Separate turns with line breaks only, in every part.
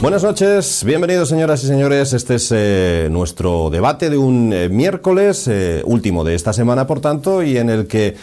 Buenas noches, bienvenidos señoras y señores. Este es nuestro debate de un miércoles, último de esta semana por tanto, y en el que,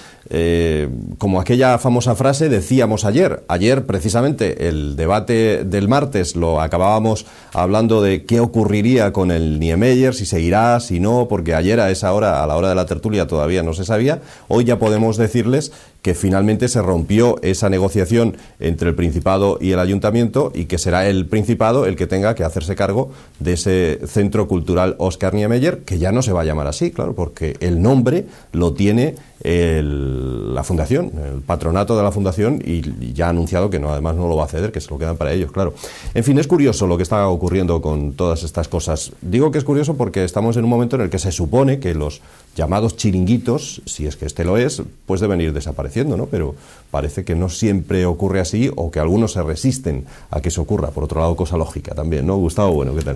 como aquella famosa frase decíamos ayer precisamente el debate del martes lo acabábamos hablando de qué ocurriría con el Niemeyer, si seguirá, si no, porque ayer a esa hora, a la hora de la tertulia todavía no se sabía. Hoy ya podemos decirles que finalmente se rompió esa negociación entre el Principado y el Ayuntamiento y que será el Principado el que tenga que hacerse cargo de ese Centro Cultural Óscar Niemeyer, que ya no se va a llamar así, claro, porque el nombre lo tiene la Fundación, el patronato de la Fundación, y ya ha anunciado que no, además no lo va a ceder, que se lo quedan para ellos, claro. En fin, es curioso lo que está ocurriendo con todas estas cosas. Digo que es curioso porque estamos en un momento en el que se supone que los llamados chiringuitos, si es que este lo es, pues deben ir desapareciendo, ¿no? Pero parece que no siempre ocurre así, o que algunos se resisten a que eso ocurra. Por otro lado, cosa lógica también, ¿no? Gustavo, bueno, ¿qué tal?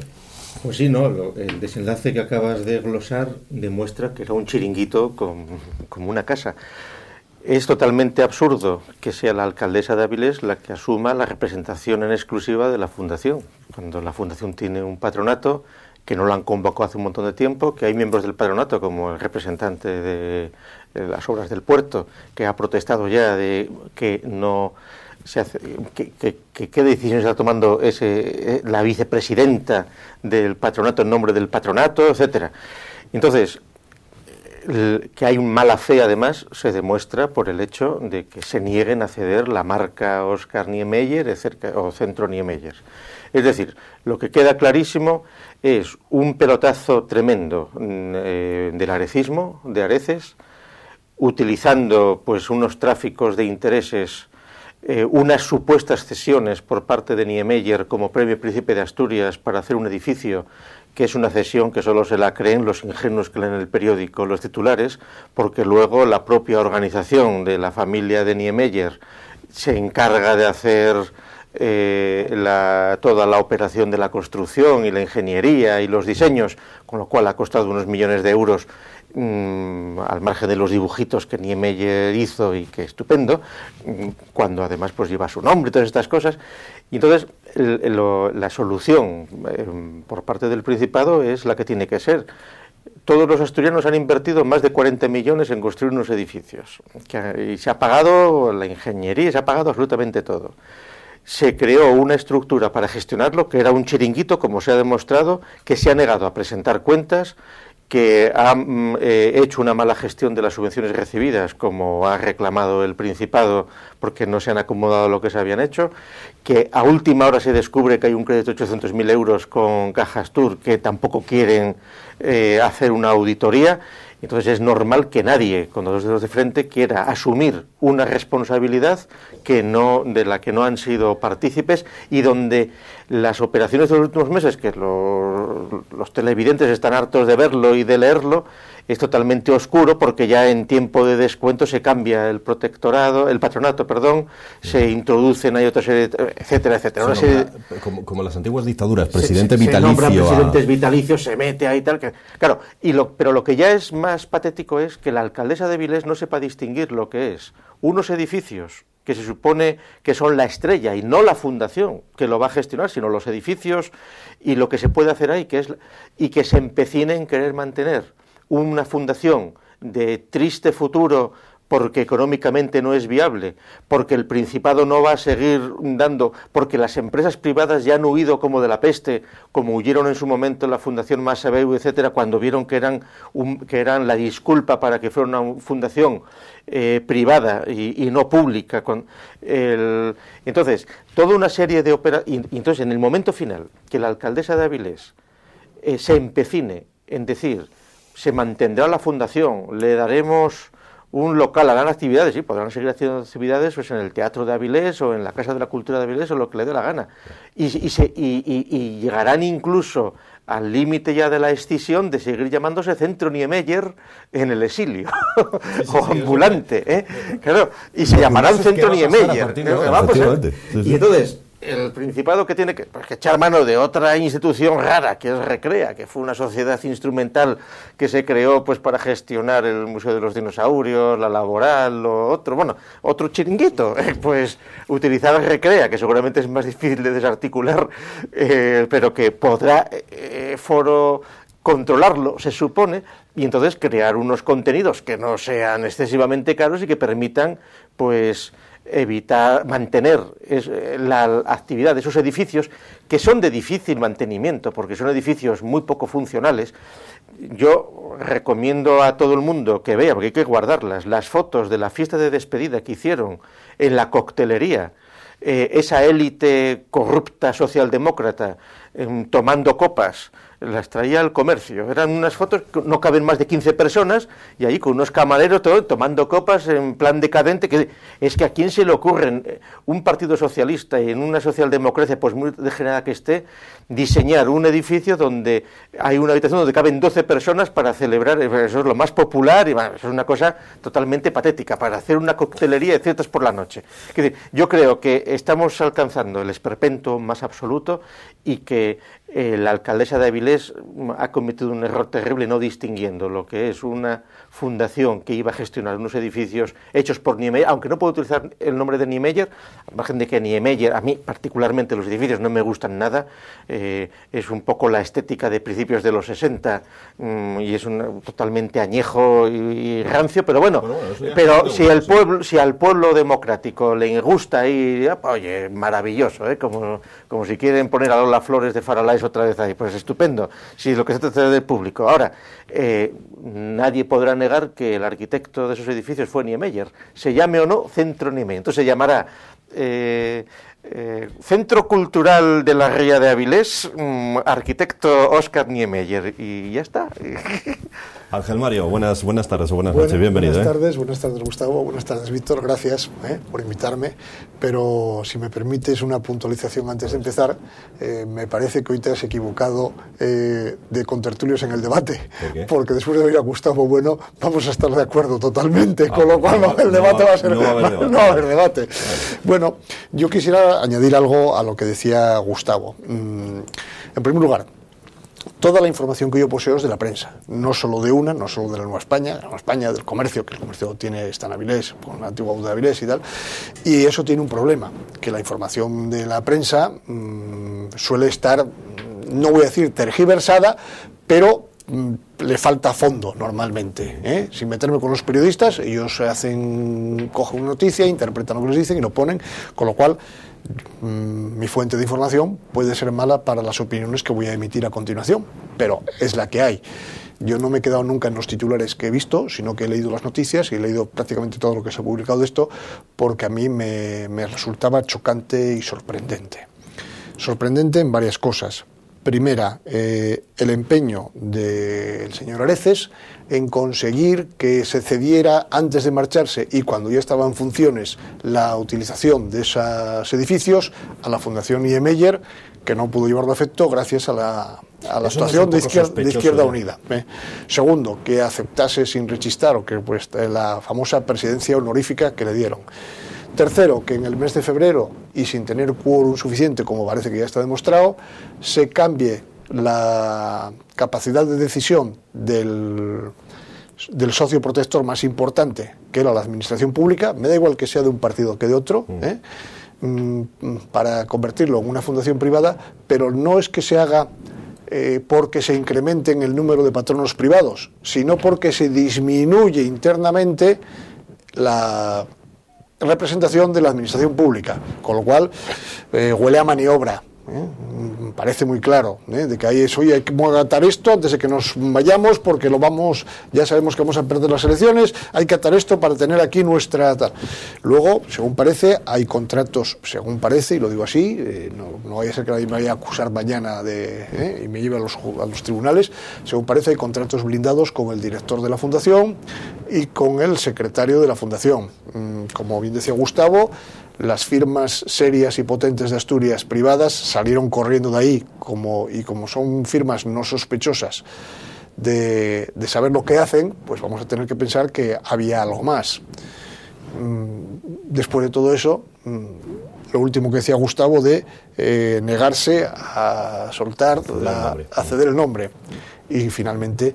Pues sí, ¿no? El desenlace que acabas de glosar demuestra que era un chiringuito como una casa. Es totalmente absurdo que sea la alcaldesa de Avilés la que asuma la representación en exclusiva de la Fundación, cuando la Fundación tiene un patronato que no lo han convocado hace un montón de tiempo, que hay miembros del patronato, como el representante de las obras del puerto, que ha protestado ya de que no se hace, qué decisión se está tomando la vicepresidenta del patronato en nombre del patronato, etcétera. Entonces, que hay un mala fe, además, se demuestra por el hecho de que se nieguen a ceder la marca Óscar Niemeyer o Centro Niemeyer. Es decir, lo que queda clarísimo es un pelotazo tremendo del arecismo, de Areces, utilizando pues unos tráficos de intereses, unas supuestas cesiones por parte de Niemeyer como Premio Príncipe de Asturias para hacer un edificio que es una cesión que solo se la creen los ingenuos que leen el periódico, los titulares, porque luego la propia organización de la familia de Niemeyer se encarga de hacer toda la operación de la construcción y la ingeniería y los diseños, con lo cual ha costado unos millones de euros, al margen de los dibujitos que Niemeyer hizo y que estupendo, cuando además pues lleva su nombre y todas estas cosas. Y entonces la solución por parte del Principado es la que tiene que ser. Todos los asturianos han invertido más de 40 millones en construir unos edificios, y se ha pagado la ingeniería, se ha pagado absolutamente todo. Se creó una estructura para gestionarlo, que era un chiringuito, como se ha demostrado, que se ha negado a presentar cuentas, que ha hecho una mala gestión de las subvenciones recibidas, como ha reclamado el Principado, porque no se han acomodado a lo que se habían hecho, que a última hora se descubre que hay un crédito de 800.000 euros con Cajastur, que tampoco quieren hacer una auditoría. Entonces es normal que nadie, con los dos dedos de frente, quiera asumir una responsabilidad de la que no han sido partícipes, y donde las operaciones de los últimos meses, que los televidentes están hartos de verlo y de leerlo, es totalmente oscuro, porque ya en tiempo de descuento se cambia el patronato, se introducen, hay otra serie, etcétera, etcétera. Una serie,
como las antiguas dictaduras, presidente vitalicio.
Se nombran presidentes vitalicios, se mete ahí tal. Claro, pero lo que ya es más patético es que la alcaldesa de Avilés no sepa distinguir lo que es unos edificios que se supone que son la estrella y no la Fundación que lo va a gestionar, sino los edificios y lo que se puede hacer ahí, y que se empecine en querer mantener una fundación de triste futuro porque económicamente no es viable, porque el Principado no va a seguir dando, porque las empresas privadas ya han huido como de la peste, como huyeron en su momento la Fundación Masabeu, etcétera, cuando vieron que eran la disculpa para que fuera una fundación privada y no pública. Entonces, toda una serie de operaciones. Y entonces, en el momento final, que la alcaldesa de Avilés se empecine en decir: se mantendrá la fundación, le daremos un local, harán actividades, sí, podrán seguir haciendo actividades pues en el Teatro de Avilés o en la Casa de la Cultura de Avilés o lo que le dé la gana. Y llegarán incluso al límite ya de la escisión de seguir llamándose Centro Niemeyer en el exilio, o ambulante, Claro, y se llamarán Centro Niemeyer. Y entonces, el Principado que tiene que echar mano de otra institución rara, que es Recrea, que fue una sociedad instrumental que se creó pues para gestionar el Museo de los Dinosaurios, la Laboral, o otro chiringuito, pues utilizar Recrea, que seguramente es más difícil de desarticular, pero que podrá Foro controlarlo, se supone, y entonces crear unos contenidos que no sean excesivamente caros y que permitan, pues, mantener la actividad de esos edificios, que son de difícil mantenimiento, porque son edificios muy poco funcionales. Yo recomiendo a todo el mundo que vea, porque hay que guardarlas, las fotos de la fiesta de despedida que hicieron en la coctelería, esa élite corrupta socialdemócrata, tomando copas, las traía al comercio. Eran unas fotos que no caben más de 15 personas y ahí con unos camareros tomando copas en plan decadente, que es que a quién se le ocurre un partido socialista y en una socialdemocracia pues muy degenerada que esté, diseñar un edificio donde hay una habitación donde caben 12 personas para celebrar, eso es lo más popular y eso es una cosa totalmente patética, para hacer una coctelería de ciertas por la noche. Es decir, yo creo que estamos alcanzando el esperpento más absoluto y que la alcaldesa de Avilés ha cometido un error terrible no distinguiendo lo que es una fundación que iba a gestionar unos edificios hechos por Niemeyer, aunque no puedo utilizar el nombre de Niemeyer, al margen de que Niemeyer, a mí particularmente los edificios no me gustan nada, es un poco la estética de principios de los 60 y es totalmente añejo y rancio, pero bueno, pero si al pueblo democrático le gusta y oye, maravilloso, como si quieren poner a Lola Flores de Faralaes otra vez ahí, pues estupendo, si lo que se trata es del público. Ahora, nadie podrá negar que el arquitecto de esos edificios fue Niemeyer, se llame o no Centro Niemeyer, entonces se llamará Centro Cultural de la Ría de Avilés, arquitecto Óscar Niemeyer, y ya está.
Ángel Mario, buenas tardes o buenas noches, bienvenido.
Buenas tardes Gustavo, buenas tardes Víctor, gracias por invitarme, pero si me permites una puntualización antes de empezar, me parece que hoy te has equivocado de contertulios en el debate, porque después de oír a Gustavo Bueno vamos a estar de acuerdo totalmente, con lo cual el debate va a ser... No va a haber debate. Vale. Bueno, yo quisiera añadir algo a lo que decía Gustavo. En primer lugar, toda la información que yo poseo es de la prensa, no solo de no solo de la Nueva España, del comercio, que el comercio está en Avilés, con la antigua de Avilés y tal, y eso tiene un problema, que la información de la prensa suele estar, no voy a decir tergiversada, pero le falta fondo normalmente, sin meterme con los periodistas. Ellos cogen una noticia, interpretan lo que les dicen y lo ponen, con lo cual mi fuente de información puede ser mala para las opiniones que voy a emitir a continuación, pero es la que hay. Yo no me he quedado nunca en los titulares que he visto, sino que he leído las noticias y he leído prácticamente todo lo que se ha publicado de esto, porque a mí me resultaba chocante y sorprendente. Sorprendente en varias cosas. Primera, el empeño del señor Areces en conseguir que se cediera antes de marcharse y cuando ya estaba en funciones la utilización de esos edificios a la Fundación Niemeyer, que no pudo llevarlo a efecto gracias a la actuación de Izquierda Unida. Segundo, que aceptase sin rechistar, o que pues la famosa presidencia honorífica que le dieron. Tercero, que en el mes de febrero, y sin tener quórum suficiente, como parece que ya está demostrado, se cambie la capacidad de decisión del socio protector más importante, que era la administración pública, me da igual que sea de un partido que de otro, para convertirlo en una fundación privada, pero no es que se haga porque se incrementen el número de patronos privados, sino porque se disminuye internamente la representación de la administración pública, con lo cual huele a maniobra. Parece muy claro de que hay que atar esto antes de que nos vayamos, porque ya sabemos que vamos a perder las elecciones, hay que atar esto para tener aquí nuestra tal. Luego, según parece, hay contratos, según parece, y lo digo así, no vaya a ser que nadie me vaya a acusar mañana y me lleve a los tribunales, según parece hay contratos blindados con el director de la fundación y con el secretario de la fundación. Como bien decía Gustavo, las firmas serias y potentes de Asturias privadas salieron corriendo de ahí, como son firmas no sospechosas de saber lo que hacen, pues vamos a tener que pensar que había algo más. Después de todo eso, lo último que decía Gustavo de negarse a soltar, a ceder el nombre. Y finalmente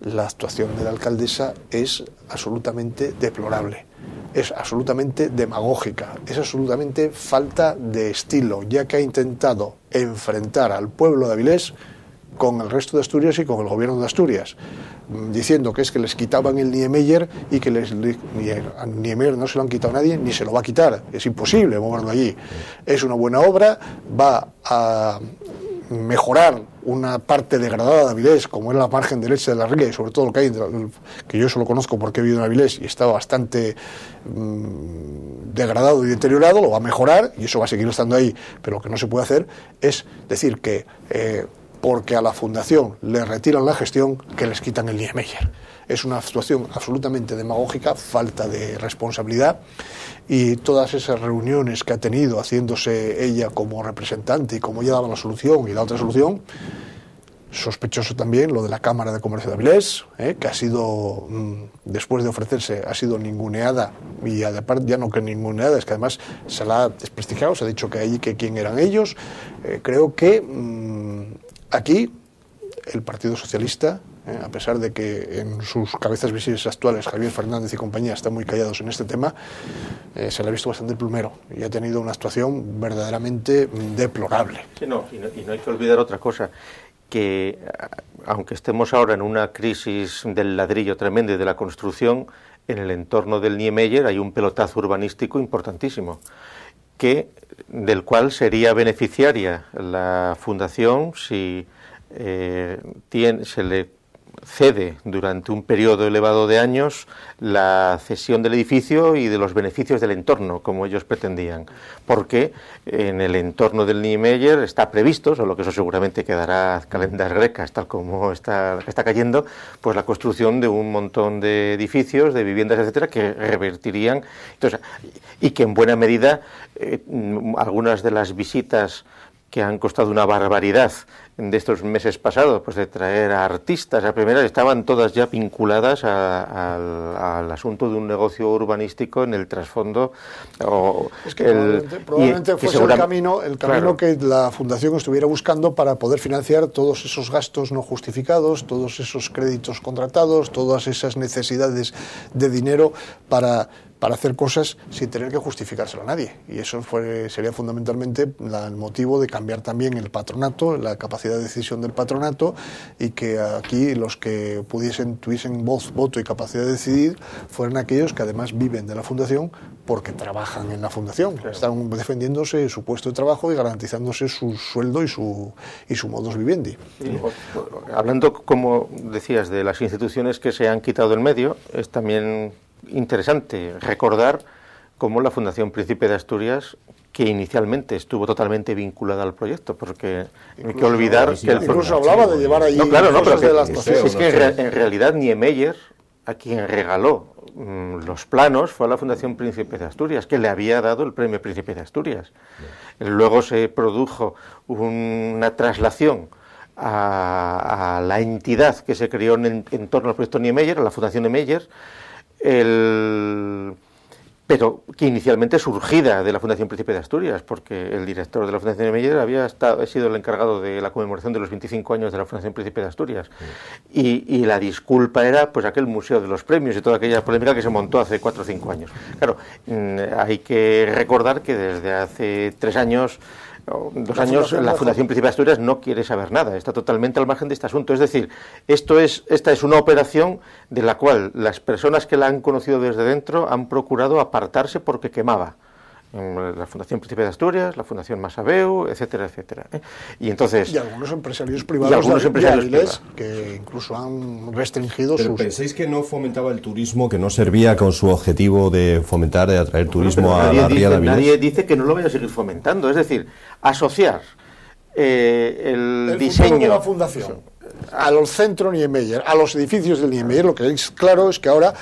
la actuación de la alcaldesa es absolutamente deplorable, es absolutamente demagógica, es absolutamente falta de estilo, ya que ha intentado enfrentar al pueblo de Avilés con el resto de Asturias y con el gobierno de Asturias, diciendo que es que les quitaban el Niemeyer y que a Niemeyer no se lo han quitado a nadie ni se lo va a quitar, es imposible moverlo allí. Es una buena obra, va a mejorar una parte degradada de Avilés, como es la margen derecha de la ría, y sobre todo lo que hay, que yo solo conozco porque he vivido en Avilés y está bastante degradado y deteriorado, lo va a mejorar y eso va a seguir estando ahí, pero lo que no se puede hacer es decir que porque a la fundación le retiran la gestión, que les quitan el Niemeyer. Es una situación absolutamente demagógica, falta de responsabilidad, y todas esas reuniones que ha tenido haciéndose ella como representante y como ella daba la solución y la otra solución, sospechoso también lo de la Cámara de Comercio de Avilés, que ha sido, después de ofrecerse, ha sido ninguneada, y aparte ya no que ninguneada, es que además se la ha desprestigiado, se ha dicho que allí que quién eran ellos. Creo que aquí el Partido Socialista, a pesar de que en sus cabezas visibles actuales Javier Fernández y compañía están muy callados en este tema, se le ha visto bastante plumero y ha tenido una actuación verdaderamente deplorable.
Sí, y no hay que olvidar otra cosa, que aunque estemos ahora en una crisis del ladrillo tremenda y de la construcción, en el entorno del Niemeyer hay un pelotazo urbanístico importantísimo, del cual sería beneficiaria la fundación si se le cede durante un periodo elevado de años la cesión del edificio y de los beneficios del entorno, como ellos pretendían, porque en el entorno del Niemeyer está previsto, solo que eso seguramente quedará a calendas grecas, tal como está cayendo, pues la construcción de un montón de edificios, de viviendas, etcétera, que revertirían, entonces, y que en buena medida algunas de las visitas que han costado una barbaridad de estos meses pasados, pues de traer a artistas a primeras, estaban todas ya vinculadas al asunto de un negocio urbanístico en el trasfondo.
Es que probablemente fuese el camino claro, que la Fundación estuviera buscando para poder financiar todos esos gastos no justificados, todos esos créditos contratados, todas esas necesidades de dinero para hacer cosas sin tener que justificárselo a nadie. Y eso sería fundamentalmente el motivo de cambiar también el patronato, la capacidad de decisión del patronato, y que aquí los que tuviesen voz, voto y capacidad de decidir fueran aquellos que además viven de la Fundación porque trabajan en la Fundación. Claro. Están defendiéndose su puesto de trabajo y garantizándose su sueldo y su modus vivendi.
Sí, hablando, como decías, de las instituciones que se han quitado del medio, es también interesante recordar cómo la Fundación Príncipe de Asturias, que inicialmente estuvo totalmente vinculada al proyecto, porque no hay que olvidar que
incluso hablaba de llevar allí cosas de la actuación.
Es que en realidad Niemeyer, a quien regaló los planos, fue a la Fundación Príncipe de Asturias, que le había dado el premio Príncipe de Asturias. Luego se produjo una traslación a la entidad que se creó en torno al proyecto Niemeyer, a la Fundación Niemeyer, pero que inicialmente surgida de la Fundación Príncipe de Asturias, porque el director de la Fundación Niemeyer había sido el encargado de la conmemoración de los 25 años de la Fundación Príncipe de Asturias. Y la disculpa era pues aquel Museo de los Premios y toda aquella polémica que se montó hace 4 o 5 años. Claro, hay que recordar que desde hace 3 años... 2 años, la Fundación Príncipe de Asturias no quiere saber nada, está totalmente al margen de este asunto. Es decir, esta es una operación de la cual las personas que la han conocido desde dentro han procurado apartarse porque quemaba. La Fundación Príncipe de Asturias, la Fundación Masabeu, etcétera, etcétera. Y entonces...
Y algunos empresarios privados que incluso han restringido sus...
¿Pensáis que no fomentaba el turismo, que no servía con su objetivo de fomentar, de atraer turismo a la ría de Avilés?
Nadie dice que no lo vaya a seguir fomentando. Es decir, asociar el diseño
de la Fundación a los centros Niemeyer, a los edificios del Niemeyer, lo que es claro es que ahora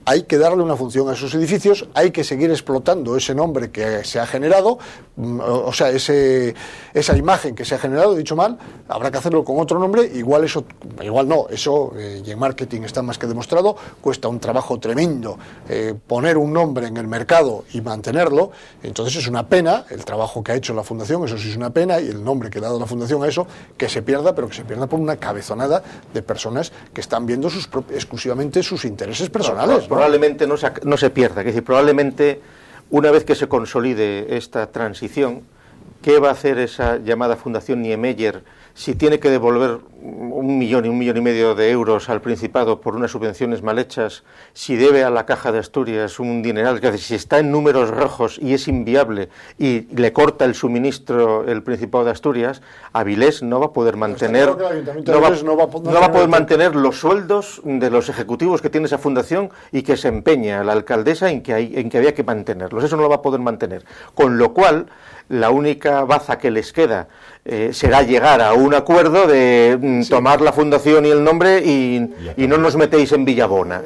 hay que darle una función a esos edificios, hay que seguir explotando ese nombre que se ha generado, o sea, esa imagen que se ha generado, dicho mal, habrá que hacerlo con otro nombre, igual no, eso y en marketing está más que demostrado, cuesta un trabajo tremendo poner un nombre en el mercado y mantenerlo, entonces es una pena el trabajo que ha hecho la Fundación, eso sí es una pena, y el nombre que le ha dado la Fundación a eso, que se pierda, pero que se pierda por una cabezonada de personas que están viendo exclusivamente sus intereses personales.
Probablemente no se pierda, es decir, probablemente una vez que se consolide esta transición, ¿qué va a hacer esa llamada Fundación Niemeyer si tiene que devolver 1 millón y 1,5 millones de euros al Principado por unas subvenciones mal hechas, si debe a la Caja de Asturias un dineral, que si está en números rojos y es inviable y le corta el suministro el Principado de Asturias, Avilés no va a poder mantener mantener los sueldos de los ejecutivos que tiene esa fundación y que se empeña la alcaldesa en que había que mantenerlos. Eso no lo va a poder mantener. Con lo cual, la única baza que les queda será llegar a un acuerdo de tomar la fundación y el nombre y no nos metéis en Villabona,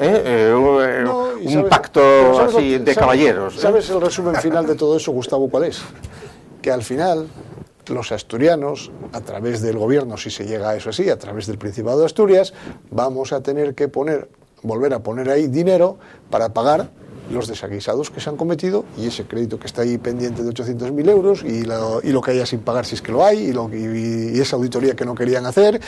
un pacto así de caballeros.
¿Sabes el resumen final de todo eso, Gustavo, cuál es? Que al final los asturianos, a través del gobierno, si se llega a eso así, a través del Principado de Asturias, vamos a tener que volver a poner ahí dinero para pagar los desaguisados que se han cometido y ese crédito que está ahí pendiente de 800.000 euros y lo que haya sin pagar si es que lo hay y esa auditoría que no querían hacer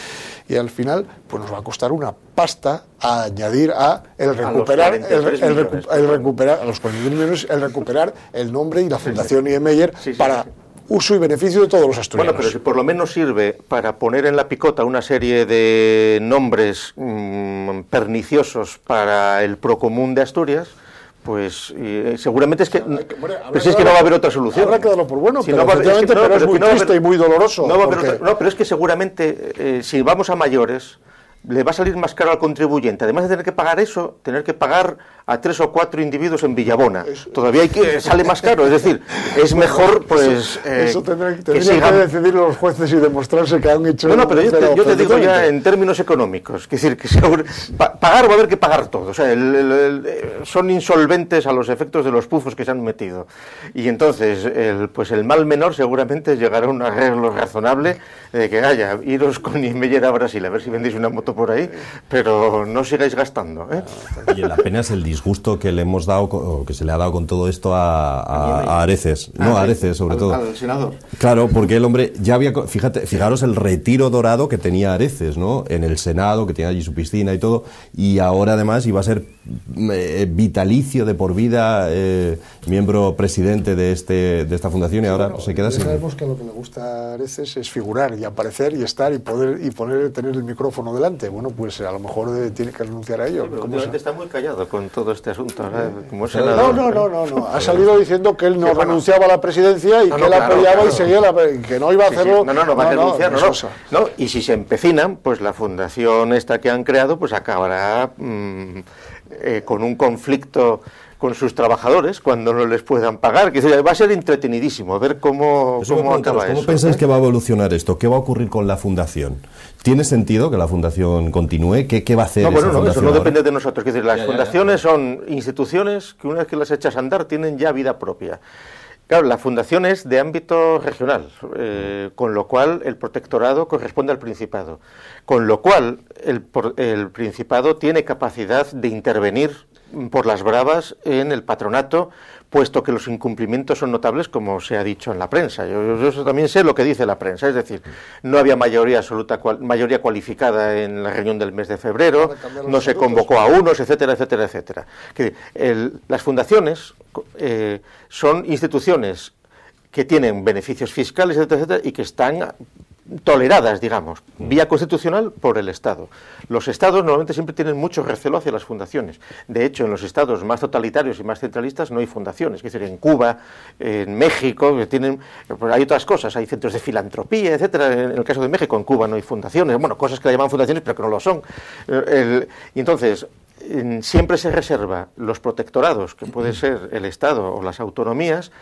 y al final pues nos va a costar una pasta a añadir a recuperar a los 43 millones el recuperar el nombre y la Fundación Niemeyer para uso y beneficio de todos los asturianos.
Bueno, pero si por lo menos sirve para poner en la picota una serie de nombres perniciosos para el procomún de Asturias, pues seguramente es que no va a haber otra solución.
Habrá que darlo por bueno, pero es muy triste y muy doloroso.
Pero es que seguramente si vamos a mayores le va a salir más caro al contribuyente, además de tener que pagar eso, tener que pagar a 3 o 4 individuos en Villabona. Todavía sale más caro, es decir, es mejor pues
eso tendrían que decidir los jueces y demostrarse que han hecho...
No, pero yo te digo ya en términos económicos, es decir, que pagar va a haber que pagar todo, o sea, son insolventes a los efectos de los pufos que se han metido, y entonces el mal menor seguramente llegará a un arreglo razonable de que iros con Niemeyer a Brasil, a ver si vendéis una moto por ahí, pero no sigáis gastando,
Y la pena es el disgusto que le hemos dado, o que se le ha dado con todo esto a Areces, a Areces sobre todo.
Al senador.
Claro, porque el hombre ya había, fijaros el retiro dorado que tenía Areces, ¿no? En el Senado, que tenía allí su piscina y todo, y ahora además iba a ser vitalicio de por vida, miembro presidente de esta fundación, y ahora se queda sin...
Sabemos que lo que le gusta a Areces es figurar y aparecer y estar y tener el micrófono delante. Bueno, pues a lo mejor tiene que renunciar a ello.
Sí, pero últimamente está muy callado con todo este asunto, como
no. Ha salido diciendo que él no renunciaba a la presidencia y que él apoyaba y seguía que no iba a hacerlo.
No va a renunciar, no. Y si se empecinan, pues la fundación esta que han creado, pues acabará con un conflicto con sus trabajadores cuando no les puedan pagar, que va a ser entretenidísimo ver cómo acaba eso.
¿Cómo pensáis que va a evolucionar esto? ¿Qué va a ocurrir con la fundación? ¿Tiene sentido que la fundación continúe? ¿Qué va a hacer esa fundación
eso no
ahora?
depende de nosotros. Es decir, las fundaciones son instituciones que una vez que las echas a andar tienen ya vida propia. Claro, la fundación es de ámbito regional, con lo cual el protectorado corresponde al Principado, con lo cual el Principado tiene capacidad de intervenir por las bravas en el patronato, puesto que los incumplimientos son notables, como se ha dicho en la prensa. Yo también sé lo que dice la prensa, es decir, no había mayoría cualificada en la reunión del mes de febrero, no se convocó a unos, etcétera, etcétera, etcétera. Las fundaciones son instituciones que tienen beneficios fiscales, etcétera, etcétera, y que están toleradas, digamos, vía constitucional por el Estado. Los Estados normalmente siempre tienen mucho recelo hacia las fundaciones. De hecho, en los Estados más totalitarios y más centralistas no hay fundaciones. Es decir, en Cuba, en México, hay otras cosas, hay centros de filantropía, etcétera. En el caso de México, en Cuba no hay fundaciones, cosas que le llaman fundaciones pero que no lo son. Y entonces, siempre se reserva los protectorados, que puede ser el Estado o las autonomías,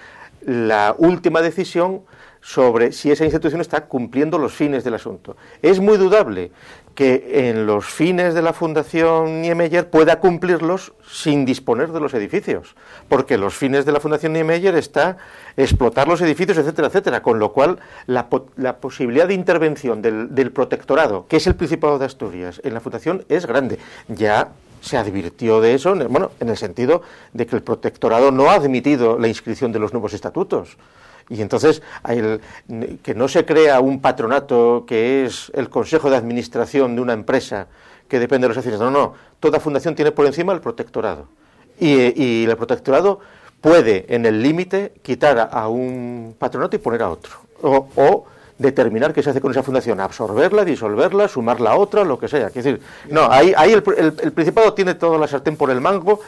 la última decisión sobre si esa institución está cumpliendo los fines del asunto. Es muy dudable que en los fines de la Fundación Niemeyer pueda cumplirlos sin disponer de los edificios, porque los fines de la Fundación Niemeyer está explotar los edificios, etcétera, etcétera, con lo cual la posibilidad de intervención del protectorado, que es el Principado de Asturias, en la Fundación es grande. Ya se advirtió de eso, en el sentido de que el protectorado no ha admitido la inscripción de los nuevos estatutos. Y entonces, que no se crea un patronato que es el consejo de administración de una empresa que depende de los accionistas. No, toda fundación tiene por encima el protectorado. Y el protectorado puede, en el límite, quitar a un patronato y poner a otro. O determinar qué se hace con esa fundación, absorberla, disolverla, sumarla a otra, lo que sea. Es decir, no, ahí el Principado tiene toda la sartén por el mango,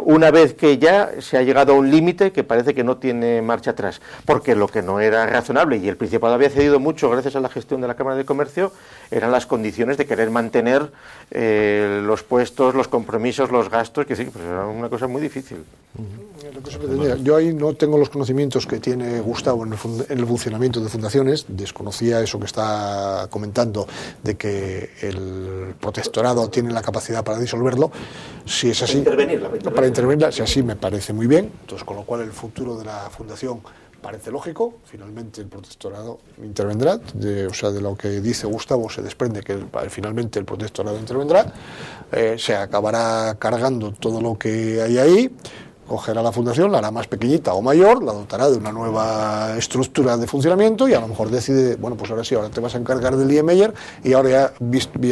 una vez que ya se ha llegado a un límite que parece que no tiene marcha atrás, porque lo que no era razonable, y el Principado había cedido mucho gracias a la gestión de la Cámara de Comercio, eran las condiciones de querer mantener los puestos, los compromisos, los gastos, que sí, pues era una cosa muy difícil.
Yo ahí no tengo los conocimientos que tiene Gustavo en el funcionamiento de fundaciones, desconocía eso que está comentando de que el protectorado tiene la capacidad para disolverlo. Si es así, para intervenirla, si así me parece muy bien, entonces con lo cual el futuro de la fundación parece lógico. Finalmente el protectorado intervendrá, de lo que dice Gustavo se desprende que finalmente el protectorado intervendrá, se acabará cargando todo lo que hay ahí, cogerá la fundación, la hará más pequeñita o mayor, la dotará de una nueva estructura de funcionamiento y a lo mejor decide, bueno, pues ahora sí, ahora te vas a encargar del Niemeyer y ahora ya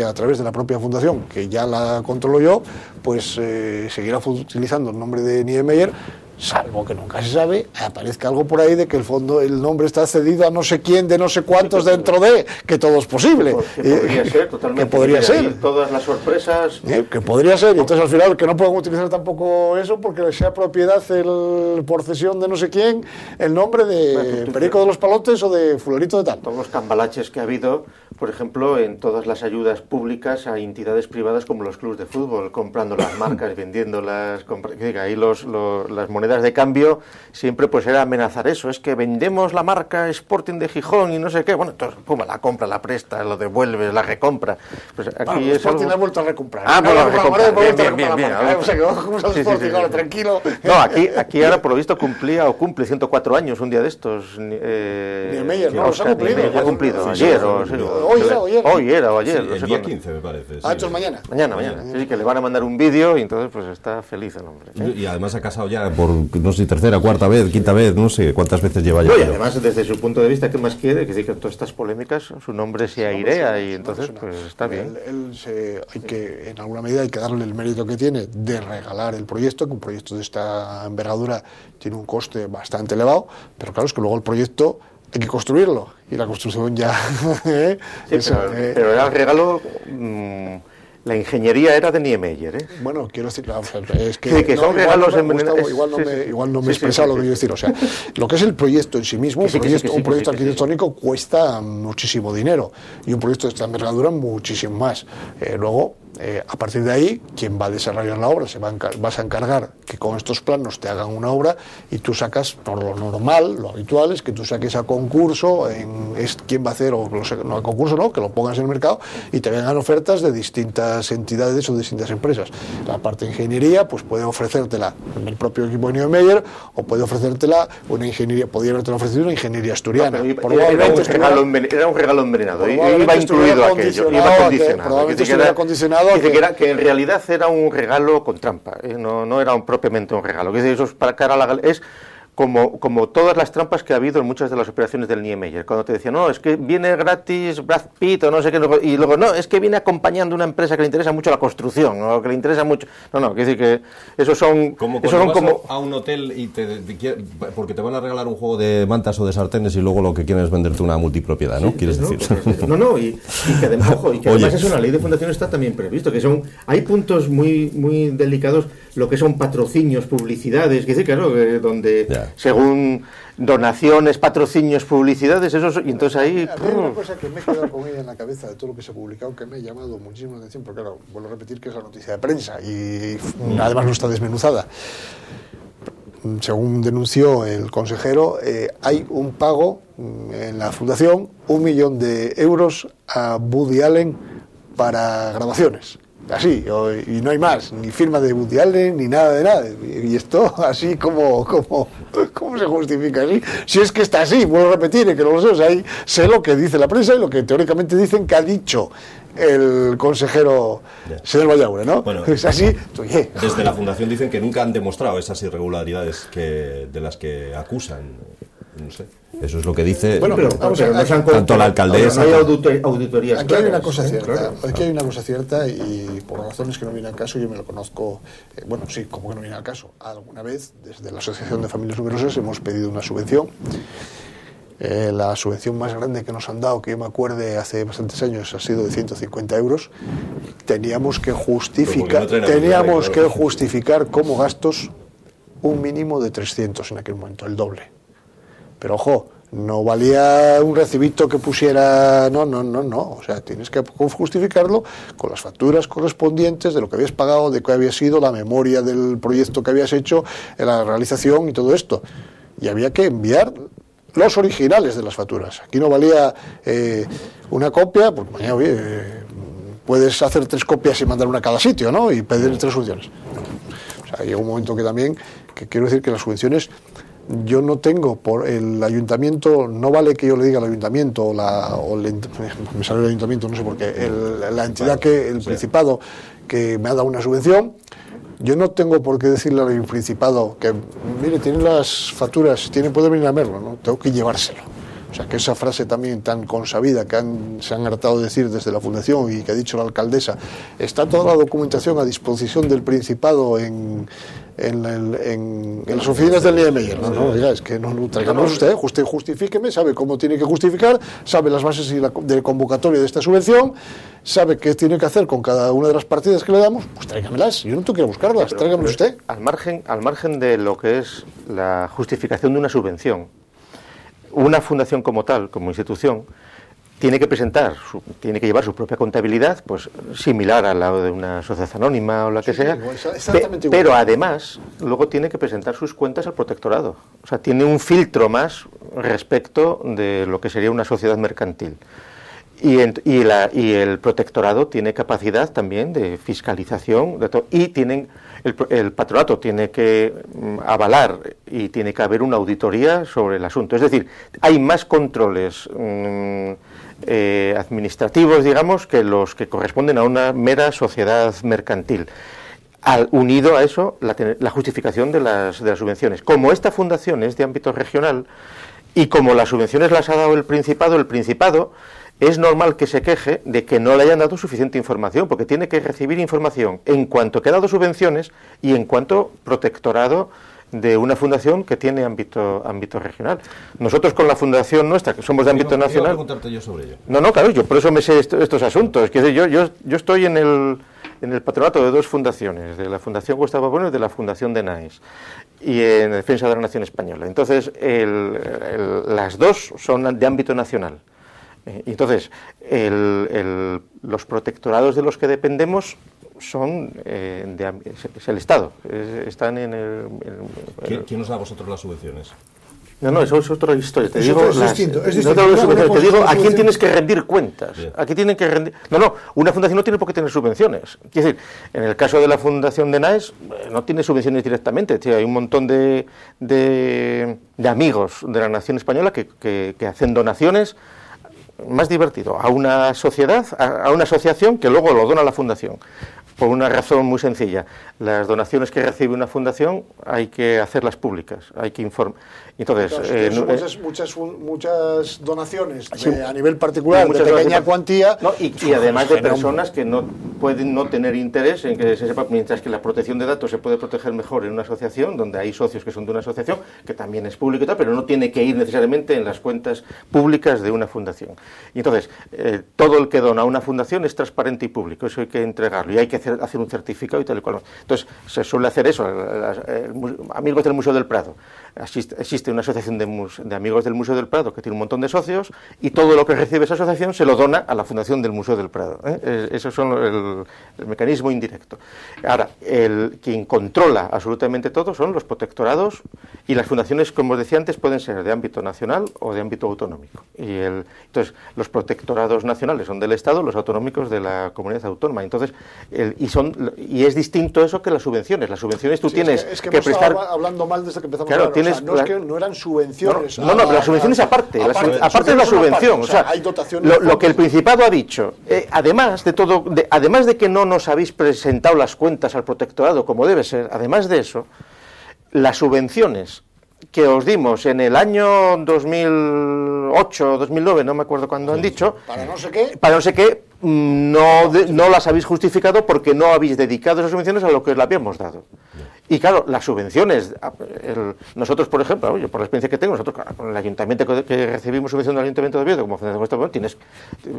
a través de la propia fundación, que ya la controlo yo, pues seguirá utilizando el nombre de Niemeyer, salvo que nunca se sabe, aparezca algo por ahí de que el nombre está cedido a no sé quién, de no sé cuántos dentro de, que todo es posible.
Que podría ser, totalmente.
Que podría ser.
Todas las sorpresas.
Que podría ser, y entonces al final que no puedan utilizar tampoco eso porque sea propiedad por cesión de no sé quién, el nombre de Perico de los Palotes o de Fulanito de tal.
Todos los cambalaches que ha habido, por ejemplo, en todas las ayudas públicas a entidades privadas como los clubes de fútbol, comprando las marcas, vendiéndolas, ahí las monedas de cambio siempre pues era amenazar eso, es que vendemos la marca Sporting de Gijón y no sé qué, bueno, entonces pum, la compra, la presta, lo devuelves, la recompra. Pues aquí
bueno,
es
Sporting
algo...
la ha vuelto a recomprar.
Bien.
Tranquilo.
No, aquí ahora por lo visto cumple 104 años un día de estos.
Niemeyer, no, los ha cumplido.
Ha cumplido ayer o hoy era o ayer.
El día 15 me parece.
Esto es mañana.
Mañana. Sí, que le van a mandar un vídeo y entonces pues está feliz el hombre.
Y además ha casado ya por, no sé, tercera, cuarta vez, quinta vez, no sé cuántas veces lleva ya.
Y además, desde su punto de vista, ¿qué más quiere? Que decir que en todas estas polémicas su nombre se airea y entonces pues está bien.
Hay que, en alguna medida hay que darle el mérito que tiene de regalar el proyecto, que un proyecto de esta envergadura tiene un coste bastante elevado, pero claro, es que luego el proyecto hay que construirlo y la construcción ya...
Sí, pero era el regalo... La ingeniería era de Niemeyer, ¿eh?
Bueno, quiero decir, es que
son regalos
envenenados. Igual no me he expresado lo que quiero decir. O sea, lo que es el proyecto en sí mismo, un proyecto arquitectónico cuesta muchísimo dinero y un proyecto de esta envergadura muchísimo más. Luego, a partir de ahí, quien va a desarrollar la obra vas a encargar que con estos planos te hagan una obra y tú sacas, por lo normal, lo habitual es que tú saques a concurso, es quién va a hacer, o no a concurso, no, que lo pongas en el mercado y te vengan ofertas de distintas entidades o distintas empresas. La parte de ingeniería, pues puede ofrecértela el propio equipo de Niemeyer o puede ofrecértela una ingeniería, podría haberte ofrecido una ingeniería asturiana.
Era un regalo envenenado, iba incluido aquello, iba condicionado.
Probablemente estuviera condicionado
que en realidad era un regalo con trampa, no era propiamente un regalo. Eso es para cara a la es como todas las trampas que ha habido en muchas de las operaciones del Niemeyer, cuando te decían, no, es que viene gratis Brad Pitt o no sé qué, y luego, no, es que viene acompañando una empresa que le interesa mucho la construcción, o que le interesa mucho... No, quiere decir que esos son...
Como a un hotel y porque te van a regalar un juego de mantas o de sartenes y luego lo que quieren es venderte una multipropiedad, ¿no? ¿Quieres decir?
Y que además eso en la ley de fundaciones está también previsto, que hay puntos muy, muy delicados, lo que son patrocinios, publicidades, que decir, claro, donde... Según donaciones, patrocinios, publicidades, y entonces ahí...
Hay una cosa que me he quedado con ella en la cabeza de todo lo que se ha publicado que me ha llamado muchísimo la atención, porque claro, vuelvo a repetir que es la noticia de prensa y además no está desmenuzada. Según denunció el consejero, hay un pago en la fundación, 1 millón de euros a Woody Allen para grabaciones. Así, y no hay más, ni firma de Woody Allen, ni nada de nada. Y esto, así ¿cómo se justifica así? Si es que está así, vuelvo a repetir, que no lo sé, o sea, ahí sé lo que dice la prensa y lo que teóricamente dicen que ha dicho el consejero señor Vallaure, ¿no?
Bueno,
es así. Oye.
Desde la Fundación dicen que nunca han demostrado esas irregularidades de las que acusan. No sé. Eso es lo que dice tanto la alcaldesa.
No hay auditorías.
Aquí hay una cosa cierta. Aquí hay una cosa cierta y por razones que no vienen al caso, yo me lo conozco. Bueno, sí, como que no viene al caso. Alguna vez, desde la Asociación de Familias Numerosas, hemos pedido una subvención. La subvención más grande que nos han dado, que yo me acuerde hace bastantes años, ha sido de 150 euros. Teníamos que justificar como gastos un mínimo de 300 en aquel momento, el doble. Pero ojo, no valía un recibito que pusiera, no, o sea, tienes que justificarlo con las facturas correspondientes de lo que habías pagado, de qué había sido la memoria del proyecto que habías hecho, la realización y todo esto. Y había que enviar los originales de las facturas. Aquí no valía una copia, pues oye, puedes hacer 3 copias y mandar una a cada sitio, ¿no? Y pedir 3 subvenciones. O sea, llega un momento que también, que quiero decir que las subvenciones, yo no tengo por el ayuntamiento, no vale que yo le diga al ayuntamiento me sale el ayuntamiento, no sé por qué, la entidad el Principado que me ha dado una subvención, yo no tengo por qué decirle al Principado que, mire, tiene las facturas, puede venir a verlo, ¿no? Tengo que llevárselo. O sea, que esa frase también tan consabida que se han hartado de decir desde la Fundación y que ha dicho la alcaldesa, está toda la documentación a disposición del Principado en las oficinas del Niemeyer. No, oiga, es que no traigamos usted justifíqueme, sabe cómo tiene que justificar, sabe las bases de convocatoria de esta subvención, sabe qué tiene que hacer con cada una de las partidas que le damos, pues tráigamelas, yo no tengo que ir a buscarlas, tráigamelas usted.
Al margen de lo que es la justificación de una subvención, una fundación como tal, como institución, tiene que llevar su propia contabilidad, pues similar a la de una sociedad anónima o la que sea, pero además luego tiene que presentar sus cuentas al protectorado. O sea, tiene un filtro más respecto de lo que sería una sociedad mercantil. Y el protectorado tiene capacidad también de fiscalización y el patronato tiene que avalar y tiene que haber una auditoría sobre el asunto. Es decir, hay más controles administrativos, digamos, que los que corresponden a una mera sociedad mercantil. Unido a eso, la justificación de las subvenciones. Como esta fundación es de ámbito regional y como las subvenciones las ha dado el Principado es normal que se queje de que no le hayan dado suficiente información, porque tiene que recibir información en cuanto que ha dado subvenciones y en cuanto protectorado de una fundación que tiene ámbito regional. Nosotros con la fundación nuestra, que somos de ámbito nacional...
preguntarte yo sobre ello.
No, claro, yo por eso me sé estos asuntos. Es que yo estoy en el patronato de 2 fundaciones, de la Fundación Gustavo Bueno y de la Fundación de Naes, y en defensa de la nación española. Entonces, las 2 son de ámbito nacional. Y entonces, los protectorados de los que dependemos son es el Estado. Están
¿Quién os da a vosotros las subvenciones?
No, eso es otra historia. Te digo,
es distinto.
Te digo a quién tienes que rendir cuentas.
Bien.
Aquí tienen que rendir. No, una fundación no tiene por qué tener subvenciones. Quiero decir, en el caso de la Fundación de Naes, no tiene subvenciones directamente. Hay un montón de amigos de la nación española que hacen donaciones. Más divertido, a una sociedad, a una asociación que luego lo dona a la fundación. Por una razón muy sencilla. Las donaciones que recibe una fundación hay que hacerlas públicas, hay que informar. Entonces,
muchas donaciones a nivel particular, de pequeña cuantía.
Y además de personas que no pueden no tener interés en que se sepa, mientras que la protección de datos se puede proteger mejor en una asociación, donde hay socios que son de una asociación, que también es público y tal, pero no tiene que ir necesariamente en las cuentas públicas de una fundación. Y entonces, todo el que dona a una fundación es transparente y público, eso hay que entregarlo, y hay que hacer un certificado y tal y cual. Entonces, se suele hacer eso. Amigos del Museo del Prado. Existe una asociación de amigos del Museo del Prado que tiene un montón de socios y todo lo que recibe esa asociación se lo dona a la Fundación del Museo del Prado. Eso es el mecanismo indirecto. Ahora, quien controla absolutamente todo son los protectorados, y las fundaciones, como os decía antes, pueden ser de ámbito nacional o de ámbito autonómico. Entonces, los protectorados nacionales son del Estado, los autonómicos de la comunidad autónoma. Entonces, y es distinto eso que las subvenciones. Las subvenciones tú tienes
que
prestar...
hablando mal desde que empezamos
claro,
a hablar. O sea, no es que no eran subvenciones.
No, pero la subvención es aparte. Aparte de la subvención. O sea,
hay dotaciones.
Lo que el Principado ha dicho, además de todo, además de que no nos habéis presentado las cuentas al protectorado como debe ser, además de eso, las subvenciones que os dimos en el año 2008, 2009, no me acuerdo cuándo han dicho,
para no sé qué,
no las habéis justificado porque no habéis dedicado esas subvenciones a lo que os la habíamos dado. Y claro, las subvenciones, nosotros, por ejemplo, yo por la experiencia que tengo, nosotros con el ayuntamiento que recibimos subvención del Ayuntamiento de Oviedo, como Fundación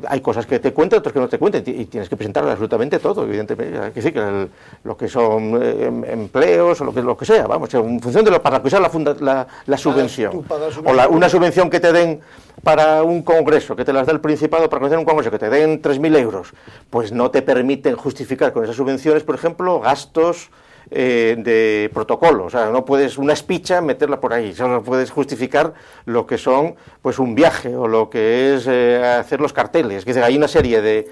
hay cosas que te cuentan, otras que no te cuentan, y tienes que presentar absolutamente todo, evidentemente. Hay que decir que lo que son empleos o lo que sea, vamos, en función de para lo que sea la subvención. O una subvención que te den para un congreso, que te las da el Principado para organizar un congreso, que te den 3.000 euros, pues no te permiten justificar con esas subvenciones, por ejemplo, gastos de protocolo. O sea, no puedes una espicha meterla por ahí, solo puedes justificar lo que son pues un viaje o lo que es hacer los carteles, que hay una serie de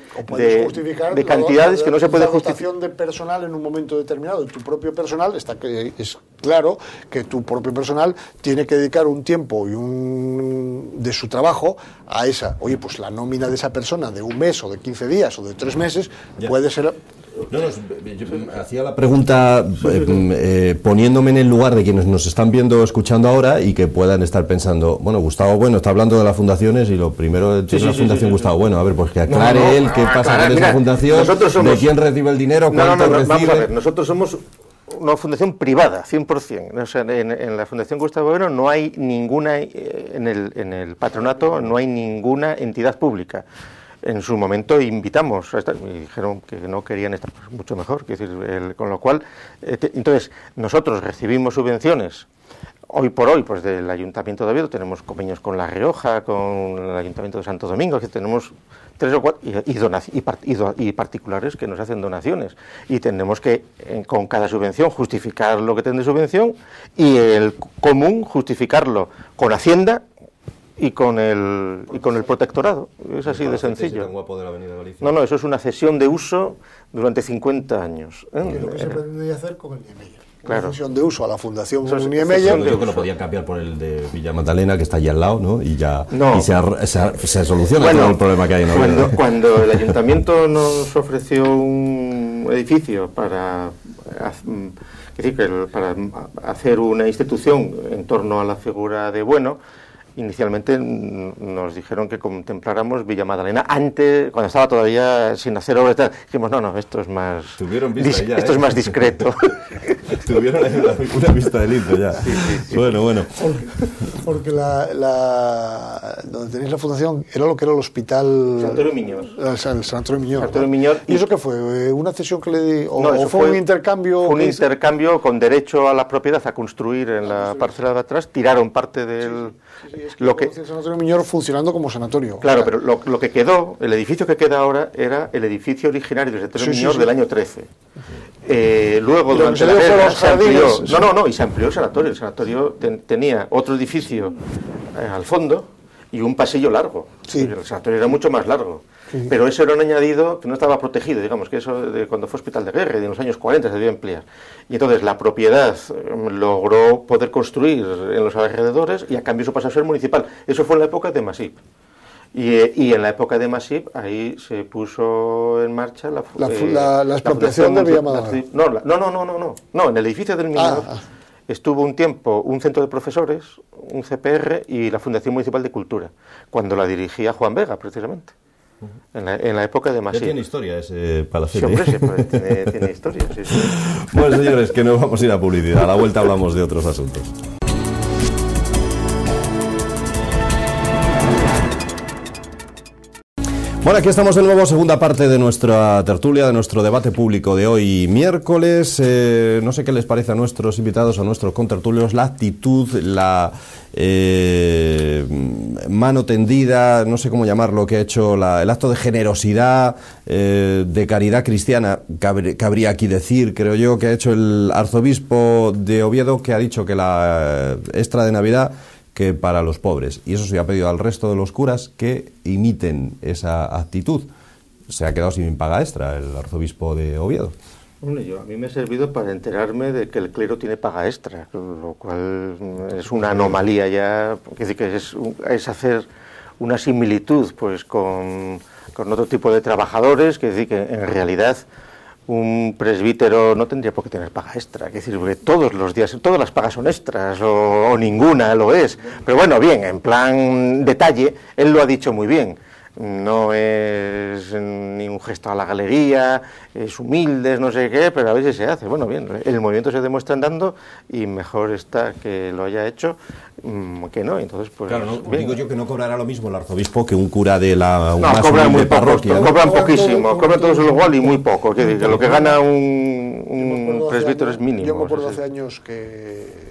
cantidades que no se puede justificar.
De personal en un momento determinado, y tu propio personal, es claro que tu propio personal tiene que dedicar un tiempo de su trabajo a esa. Oye, pues la nómina de esa persona de un mes o de 15 días o de 3 meses puede ser...
yo hacía la pregunta poniéndome en el lugar de quienes nos están viendo o escuchando ahora y que puedan estar pensando, bueno, Gustavo Bueno está hablando de las fundaciones y lo primero tiene la Fundación Gustavo Bueno, a ver, pues que aclare él qué pasa con esa fundación, de quién recibe el dinero, cuánto recibe.
Vamos a ver, nosotros somos una fundación privada, 100%. O sea, en la Fundación Gustavo Bueno no hay ninguna, en el patronato no hay ninguna entidad pública. En su momento invitamos a estar, y dijeron que no querían estar, pues mucho mejor, es decir, con lo cual, entonces, nosotros recibimos subvenciones, hoy por hoy, pues del Ayuntamiento de Oviedo, tenemos convenios con La Rioja, con el Ayuntamiento de Santo Domingo, que tenemos 3 o 4, y particulares que nos hacen donaciones, y tenemos que, con cada subvención, justificar lo que tiene de subvención, y el común justificarlo con Hacienda, y con el protectorado. Es así de sencillo.
Tan guapo de la Avenida Galicia.
No, eso es una cesión de uso durante 50 años.
Que es lo que se pretendía hacer con el Niemeyer.
Claro.
Una cesión de uso a la Fundación Niemeyer.
Yo creo que lo podían cambiar por el de Villa Magdalena, que está allí al lado, ¿no? Y ya se soluciona todo el problema que hay en Oviedo.
Cuando el Ayuntamiento nos ofreció un edificio para hacer una institución en torno a la figura de Bueno, inicialmente nos dijeron que contempláramos Villa Magdalena antes, cuando estaba todavía sin hacer obras. Dijimos, no, esto es más es más discreto.
Tuvieron una vista de lindo ya. Sí. Bueno.
Porque donde tenéis la fundación era lo que era el hospital...
Sanatorio Miñor.
El Sanatorio Miñor. ¿Y eso qué fue? ¿Una cesión que le di? ¿O fue un intercambio?
Un intercambio con derecho a la propiedad a construir en la parcela de atrás. Tiraron parte del...
Es que el Sanatorio Miñor funcionando como sanatorio.
Claro, pero lo que quedó, el edificio que queda ahora, era el edificio originario del Sanatorio Miñor del año 13. Luego, durante la guerra, se amplió. Y se amplió el sanatorio. El sanatorio tenía otro edificio al fondo y un pasillo largo. Sí. El sanatorio era mucho más largo. Sí. Pero eso era un añadido que no estaba protegido, digamos, que eso de cuando fue hospital de guerra, en los años 40 se debió ampliar. Y entonces la propiedad logró poder construir en los alrededores y a cambio eso pasó a ser municipal. Eso fue en la época de Masip. Y en la época de Masip ahí se puso en marcha la
expropiación de Villa Magdalena.
No, en el edificio del Miñor estuvo un tiempo un centro de profesores, un CPR y la Fundación Municipal de Cultura, cuando la dirigía Juan Vega, precisamente. En la época de Masip.
Ya tiene historia ese palacete.
Sí, hombre, tiene historia, sí.
Bueno, señores, que nos vamos a ir a publicidad. A la vuelta hablamos de otros asuntos. Bueno, aquí estamos de nuevo, segunda parte de nuestra tertulia, de nuestro debate público de hoy miércoles. No sé qué les parece a nuestros invitados, a nuestros contertulios, la actitud, la mano tendida, no sé cómo llamarlo, que ha hecho el acto de generosidad, de caridad cristiana, cabría aquí decir, creo yo, que ha hecho el arzobispo de Oviedo, que ha dicho que la extra de Navidad que para los pobres. Y eso se ha pedido al resto de los curas que imiten esa actitud. Se ha quedado sin paga extra el arzobispo de Oviedo.
Bueno, a mí me ha servido para enterarme de que el clero tiene paga extra, lo cual es una anomalía ya, que es hacer una similitud pues con otro tipo de trabajadores, que decir que en realidad un presbítero no tendría por qué tener paga extra, es decir, porque todos los días, todas las pagas son extras, o ninguna lo es. Pero bueno, bien, en plan detalle, él lo ha dicho muy bien. No es ni un gesto a la galería, es humilde, no sé qué, pero a veces se hace. Bueno, bien, el movimiento se demuestra andando y mejor está que lo haya hecho que no. Entonces, pues,
claro, no, digo yo que no cobrará lo mismo el arzobispo que un cura de la
no, cobran muy parroquia. Cobran poquísimo, cobran todos igual y muy poco. Que lo que gana un presbítero es mínimo.
Yo me acuerdo hace años que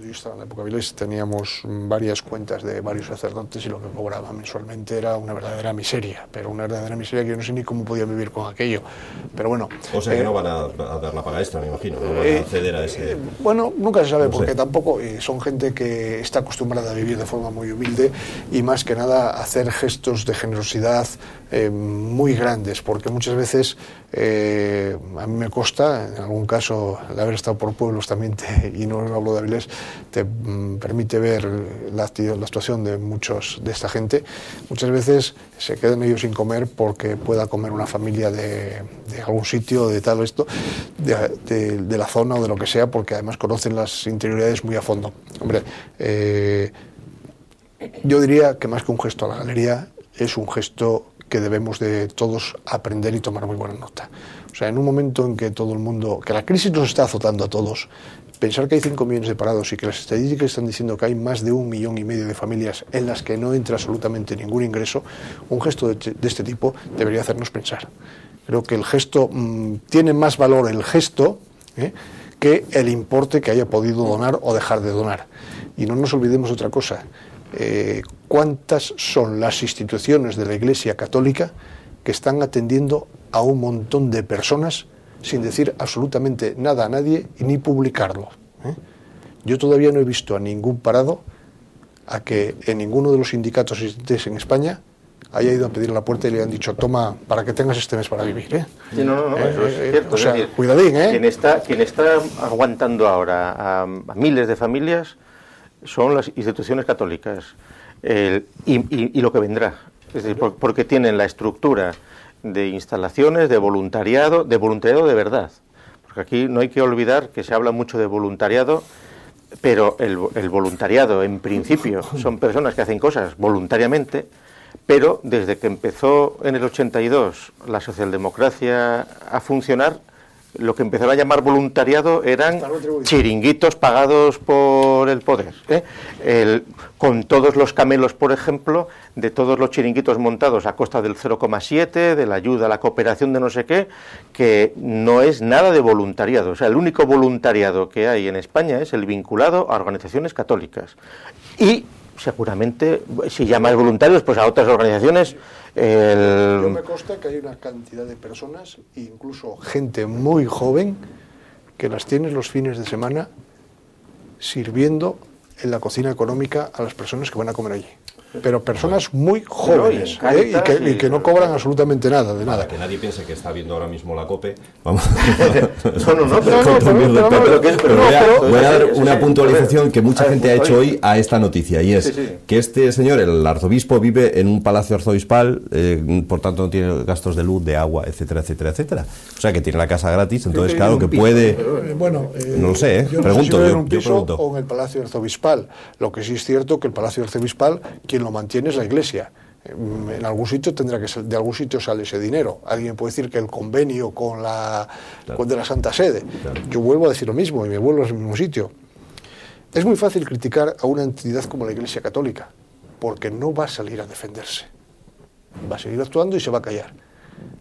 yo estaba en la época de Vilés, teníamos varias cuentas de varios sacerdotes y lo que cobraba mensualmente era una verdadera miseria, pero una verdadera miseria que yo no sé ni cómo podía vivir con aquello. Pero bueno.
O sea que no van a dar la paga extra, me imagino, no van a acceder a ese.
Bueno, nunca se sabe, no porque tampoco son gente que está acostumbrada a vivir de forma muy humilde y más que nada a hacer gestos de generosidad muy grandes, porque muchas veces a mí me consta, en algún caso, de haber estado por pueblos también, y no hablo de Avilés, te permite ver la actuación de muchos de esta gente. Muchas veces se quedan ellos sin comer porque pueda comer una familia de algún sitio, de tal o esto, de la zona o de lo que sea, porque además conocen las interioridades muy a fondo. Hombre, yo diría que más que un gesto a la galería, es un gesto que debemos de todos aprender y tomar muy buena nota. O sea, en un momento en que todo el mundo, que la crisis nos está azotando a todos, pensar que hay 5 millones de parados y que las estadísticas están diciendo que hay más de 1,5 millones de familias en las que no entra absolutamente ningún ingreso, un gesto de este tipo debería hacernos pensar. Creo que el gesto, tiene más valor el gesto que el importe que haya podido donar o dejar de donar. Y no nos olvidemos de otra cosa. ¿Cuántas son las instituciones de la Iglesia Católica que están atendiendo a un montón de personas sin decir absolutamente nada a nadie y ni publicarlo? Yo todavía no he visto a ningún parado a que en ninguno de los sindicatos existentes en España haya ido a pedir a la puerta y le han dicho, toma, para que tengas este mes para vivir.
Sí, no, eso es cierto.
O sea,
es decir,
cuidadín,
Quien está aguantando ahora a miles de familias son las instituciones católicas y lo que vendrá. Es decir, porque tienen la estructura de instalaciones, de voluntariado de verdad. Porque aquí no hay que olvidar que se habla mucho de voluntariado, pero el voluntariado, en principio, son personas que hacen cosas voluntariamente, pero desde que empezó en el 82 la socialdemocracia a funcionar, lo que empezaron a llamar voluntariado eran chiringuitos pagados por el poder, con todos los camelos, por ejemplo, de todos los chiringuitos montados a costa del 0,7, de la ayuda a la cooperación de no sé qué, que no es nada de voluntariado. O sea, el único voluntariado que hay en España es el vinculado a organizaciones católicas. Y seguramente, si llamas voluntarios, pues a otras organizaciones.
Yo me consta que hay una cantidad de personas, incluso gente muy joven, que las tienes los fines de semana sirviendo en la cocina económica a las personas que van a comer allí. Pero personas muy jóvenes, y que no cobran absolutamente nada, de nada.
Que nadie piense que está viendo ahora mismo la COPE. Vamos. Voy a dar una puntualización que mucha gente ha hecho hoy a esta noticia, y es que este señor, el arzobispo, vive en un palacio arzobispal, por tanto no tiene gastos de luz, de agua, etcétera, etcétera, etcétera. O sea que tiene la casa gratis, entonces claro que puede. No lo sé, pregunto.
Yo no sé si en un piso o en el palacio arzobispal. Lo que sí es cierto que el palacio arzobispal, quien lo mantiene es la Iglesia. En algún sitio tendrá que ser, de algún sitio sale ese dinero. Alguien puede decir que el convenio con de la Santa Sede. Yo vuelvo a decir lo mismo y me vuelvo al mismo sitio. Es muy fácil criticar a una entidad como la Iglesia Católica porque no va a salir a defenderse. va a seguir actuando y se va a callar.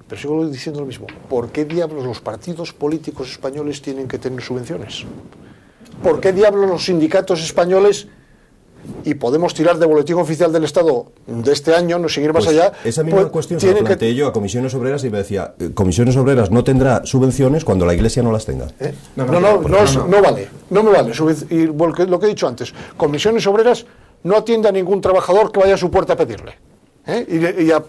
Pero sigo diciendo lo mismo. ¿Por qué diablos los partidos políticos españoles tienen que tener subvenciones? ¿Por qué diablos los sindicatos españoles, y podemos tirar de boletín oficial del Estado de este año, no seguir más allá?
Esa misma cuestión se la planteé yo a Comisiones Obreras y me decía, Comisiones Obreras no tendrá subvenciones cuando la Iglesia no las tenga.
No vale, no me vale. Y lo que he dicho antes, Comisiones Obreras no atiende a ningún trabajador que vaya a su puerta a pedirle. Y a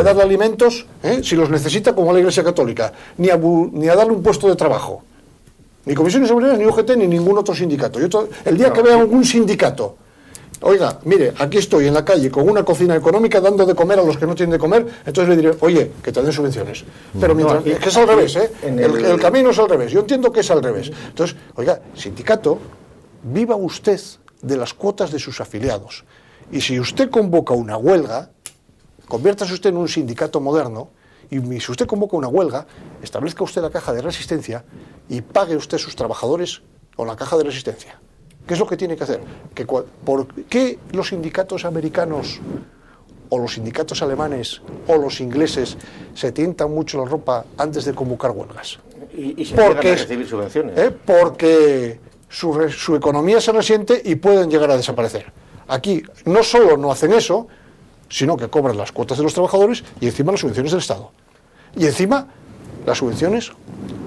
darle alimentos, si los necesita, como la Iglesia Católica, ni a darle un puesto de trabajo. Ni Comisiones Obreras, ni UGT, ni ningún otro sindicato. El día que vea algún sindicato, oiga, mire, aquí estoy en la calle con una cocina económica dando de comer a los que no tienen de comer, entonces le diré, oye, que te den subvenciones. Pero mientras, que es al revés, el camino es al revés. Yo entiendo que es al revés. Entonces, oiga, sindicato, viva usted de las cuotas de sus afiliados. Y si usted convoca una huelga, conviértase usted en un sindicato moderno, y si usted convoca una huelga, establezca usted la caja de resistencia y pague usted a sus trabajadores con la caja de resistencia. ¿Qué es lo que tiene que hacer? ¿Por qué los sindicatos americanos o los sindicatos alemanes o los ingleses se tientan mucho la ropa antes de convocar huelgas?
Y se llegan a recibir subvenciones.
Porque su economía se resiente y pueden llegar a desaparecer. Aquí no solo no hacen eso, sino que cobran las cuotas de los trabajadores y encima las subvenciones del Estado. Y encima las subvenciones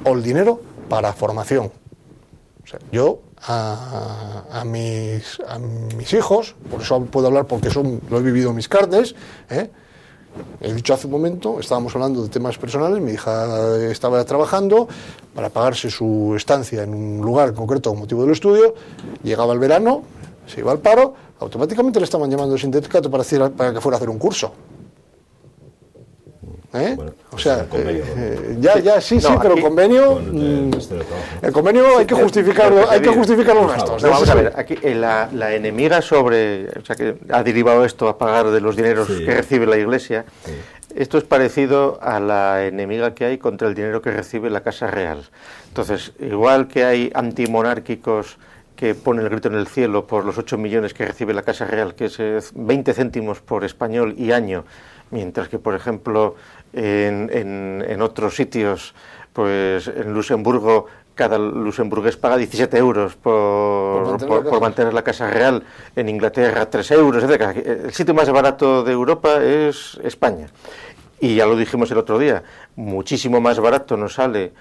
o el dinero para formación. O sea, yo a mis hijos, por eso puedo hablar porque lo he vivido en mis carnes, he dicho hace un momento, estábamos hablando de temas personales, mi hija estaba trabajando para pagarse su estancia en un lugar en concreto con motivo del estudio, llegaba el verano, se iba al paro, automáticamente le estaban llamando al sindicato para que fuera a hacer un curso.
Bueno,
o sea, sí, pero
aquí,
el convenio, hay que justificarlo, los gastos.
Vamos a ver, aquí la enemiga o sea, que ha derivado esto a pagar de los dineros que recibe la Iglesia. Esto es parecido a la enemiga que hay contra el dinero que recibe la Casa Real. Entonces, igual que hay antimonárquicos que ponen el grito en el cielo por los 8 millones que recibe la Casa Real, que es 20 céntimos por español y año, mientras que, por ejemplo, en otros sitios, pues en Luxemburgo, cada luxemburgués paga 17 euros por mantener la Casa Real, en Inglaterra 3 euros, etc. El sitio más barato de Europa es España. Y ya lo dijimos el otro día, muchísimo más barato nos sale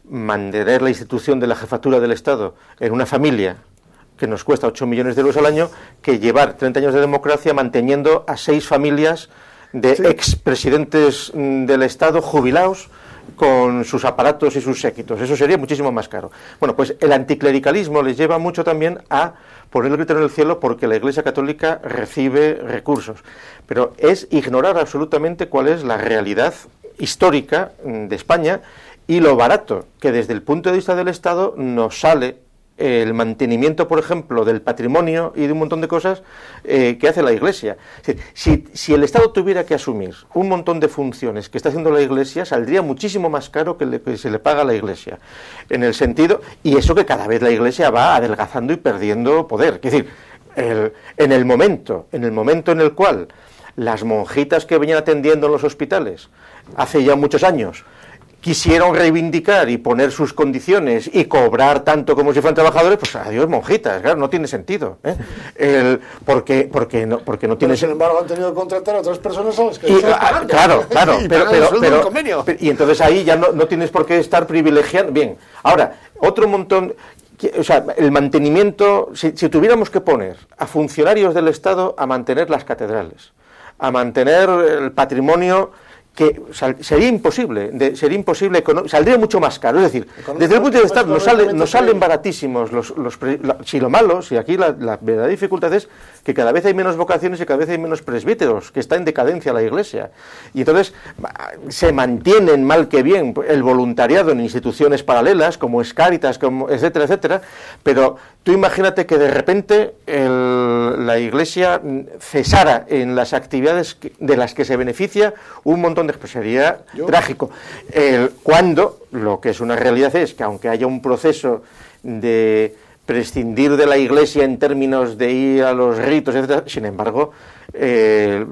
mantener la institución de la jefatura del Estado en una familia que nos cuesta 8 millones de euros al año, que llevar 30 años de democracia manteniendo a 6 familias de expresidentes del Estado jubilados con sus aparatos y sus séquitos. Eso sería muchísimo más caro. Bueno, pues el anticlericalismo les lleva mucho también a poner el grito en el cielo porque la Iglesia Católica recibe recursos. Pero es ignorar absolutamente cuál es la realidad histórica de España y lo barato que desde el punto de vista del Estado nos sale el mantenimiento, por ejemplo, del patrimonio y de un montón de cosas que hace la Iglesia. Si el Estado tuviera que asumir un montón de funciones que está haciendo la Iglesia, saldría muchísimo más caro que se le paga a la Iglesia. En el sentido, y eso que cada vez la Iglesia va adelgazando y perdiendo poder. Es decir, en el momento en el cual las monjitas que venían atendiendo en los hospitales hace ya muchos años quisieron reivindicar y poner sus condiciones y cobrar tanto como si fueran trabajadores, pues adiós monjitas, claro, no tiene sentido, porque no tiene.
Sin embargo han tenido que contratar a otras personas a las que
claro, pero y entonces ahí ya no tienes por qué estar privilegiando. Bien, ahora otro montón. O sea, el mantenimiento, si tuviéramos que poner a funcionarios del Estado a mantener las catedrales, a mantener el patrimonio, que sería imposible, saldría mucho más caro. Es decir, desde el punto de vista nos salen baratísimos si aquí la verdadera dificultad es que cada vez hay menos vocaciones y cada vez hay menos presbíteros, que está en decadencia la Iglesia. Y entonces se mantienen mal que bien el voluntariado en instituciones paralelas, como Cáritas, etcétera, etcétera, pero tú imagínate que de repente la Iglesia cesara en las actividades de las que se beneficia un montón de... Pues sería trágico. Cuando lo que es una realidad es que aunque haya un proceso de prescindir de la Iglesia en términos de ir a los ritos, etcétera. Sin embargo,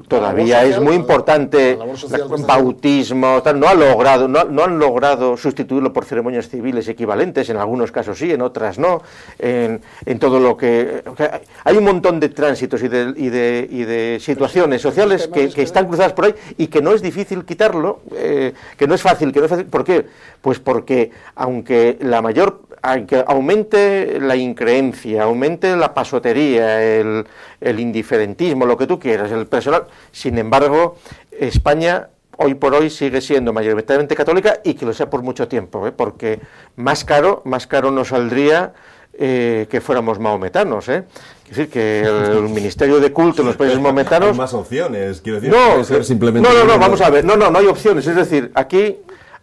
todavía social, es muy importante el bautismo, tal, no han logrado sustituirlo por ceremonias civiles equivalentes, en algunos casos sí, en otras no, en todo lo que... Hay un montón de tránsitos y de situaciones sociales que están cruzadas por ahí y que no es difícil quitarlo, que no es fácil. ¿Por qué? Pues porque aunque aumente la increencia, aumente la pasotería, el indiferentismo, lo que tú quieras, el personal, sin embargo, España hoy por hoy sigue siendo mayoritariamente católica y que lo sea por mucho tiempo, porque más caro nos saldría que fuéramos maometanos, Es decir, que el Ministerio de Culto en los países maometanos...
Hay más opciones, quiero decir, simplemente...
No, vamos a ver, no hay opciones, es decir,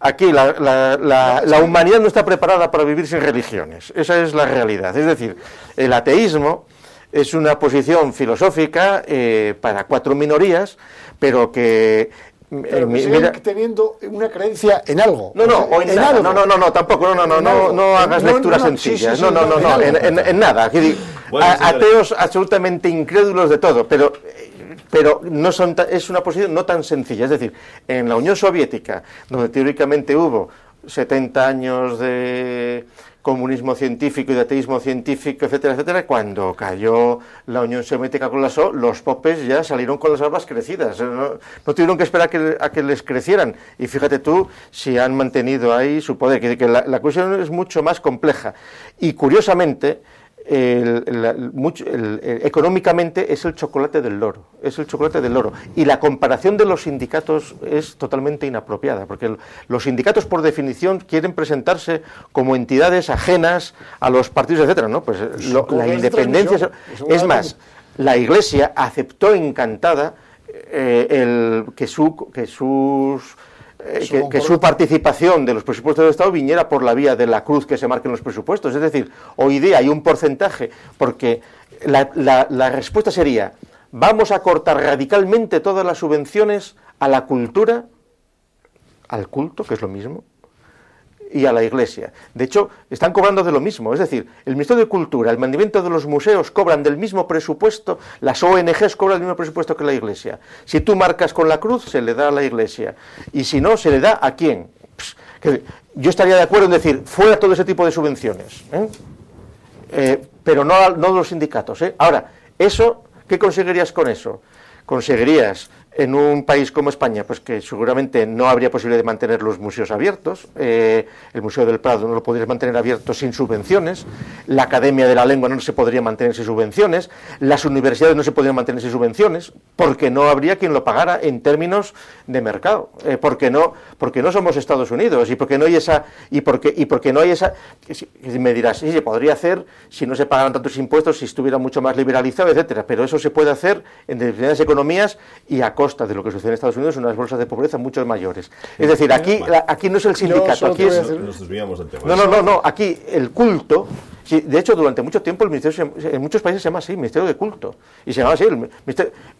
Aquí la humanidad no está preparada para vivir sin religiones, esa es la realidad. Es decir, el ateísmo es una posición filosófica para 4 minorías, pero que...
siguen teniendo una creencia en algo.
No, tampoco, no hagas lecturas sencillas, en nada. Bueno, ateos absolutamente incrédulos de todo, pero no es una posición no tan sencilla. Es decir, en la Unión Soviética, donde teóricamente hubo 70 años de comunismo científico y de ateísmo científico, etcétera, etcétera, cuando cayó la Unión Soviética, colapsó, los popes ya salieron con las barbas crecidas, no tuvieron que esperar a que les crecieran, y fíjate tú si han mantenido ahí su poder, que la cuestión es mucho más compleja, y curiosamente, económicamente es el chocolate del loro, y la comparación de los sindicatos es totalmente inapropiada, porque los sindicatos por definición quieren presentarse como entidades ajenas a los partidos, etcétera, ¿no? Pues la independencia es más, la Iglesia aceptó encantada que su participación de los presupuestos del Estado viniera por la vía de la cruz que se marca en los presupuestos. Es decir, hoy día hay un porcentaje, porque la respuesta sería, vamos a cortar radicalmente todas las subvenciones a la cultura, al culto, que es lo mismo, y a la Iglesia. De hecho, están cobrando de lo mismo, es decir, el Ministerio de Cultura, el mantenimiento de los museos cobran del mismo presupuesto, las ONGs cobran del mismo presupuesto que la Iglesia. Si tú marcas con la cruz, se le da a la Iglesia, y si no, se le da ¿a quién? Yo estaría de acuerdo en decir, fuera todo ese tipo de subvenciones, pero no de los sindicatos. Ahora, ¿qué conseguirías con eso? Conseguirías en un país como España, pues que seguramente no habría posibilidad de mantener los museos abiertos, el Museo del Prado no lo podrías mantener abierto sin subvenciones, la Academia de la Lengua no se podría mantener sin subvenciones, las universidades no se podrían mantener sin subvenciones, porque no habría quien lo pagara en términos de mercado, porque no somos Estados Unidos, y porque no hay esa, me dirás, sí, se podría hacer si no se pagaran tantos impuestos, si estuviera mucho más liberalizado, etcétera, pero eso se puede hacer en determinadas economías y a costa de lo que sucede en Estados Unidos, unas bolsas de pobreza mucho mayores. Es decir, aquí no es el sindicato, aquí es...
Nos desviamos del tema.
No, aquí el culto, sí, de hecho durante mucho tiempo el ministerio en muchos países se llama así, Ministerio de Culto, y se llama así,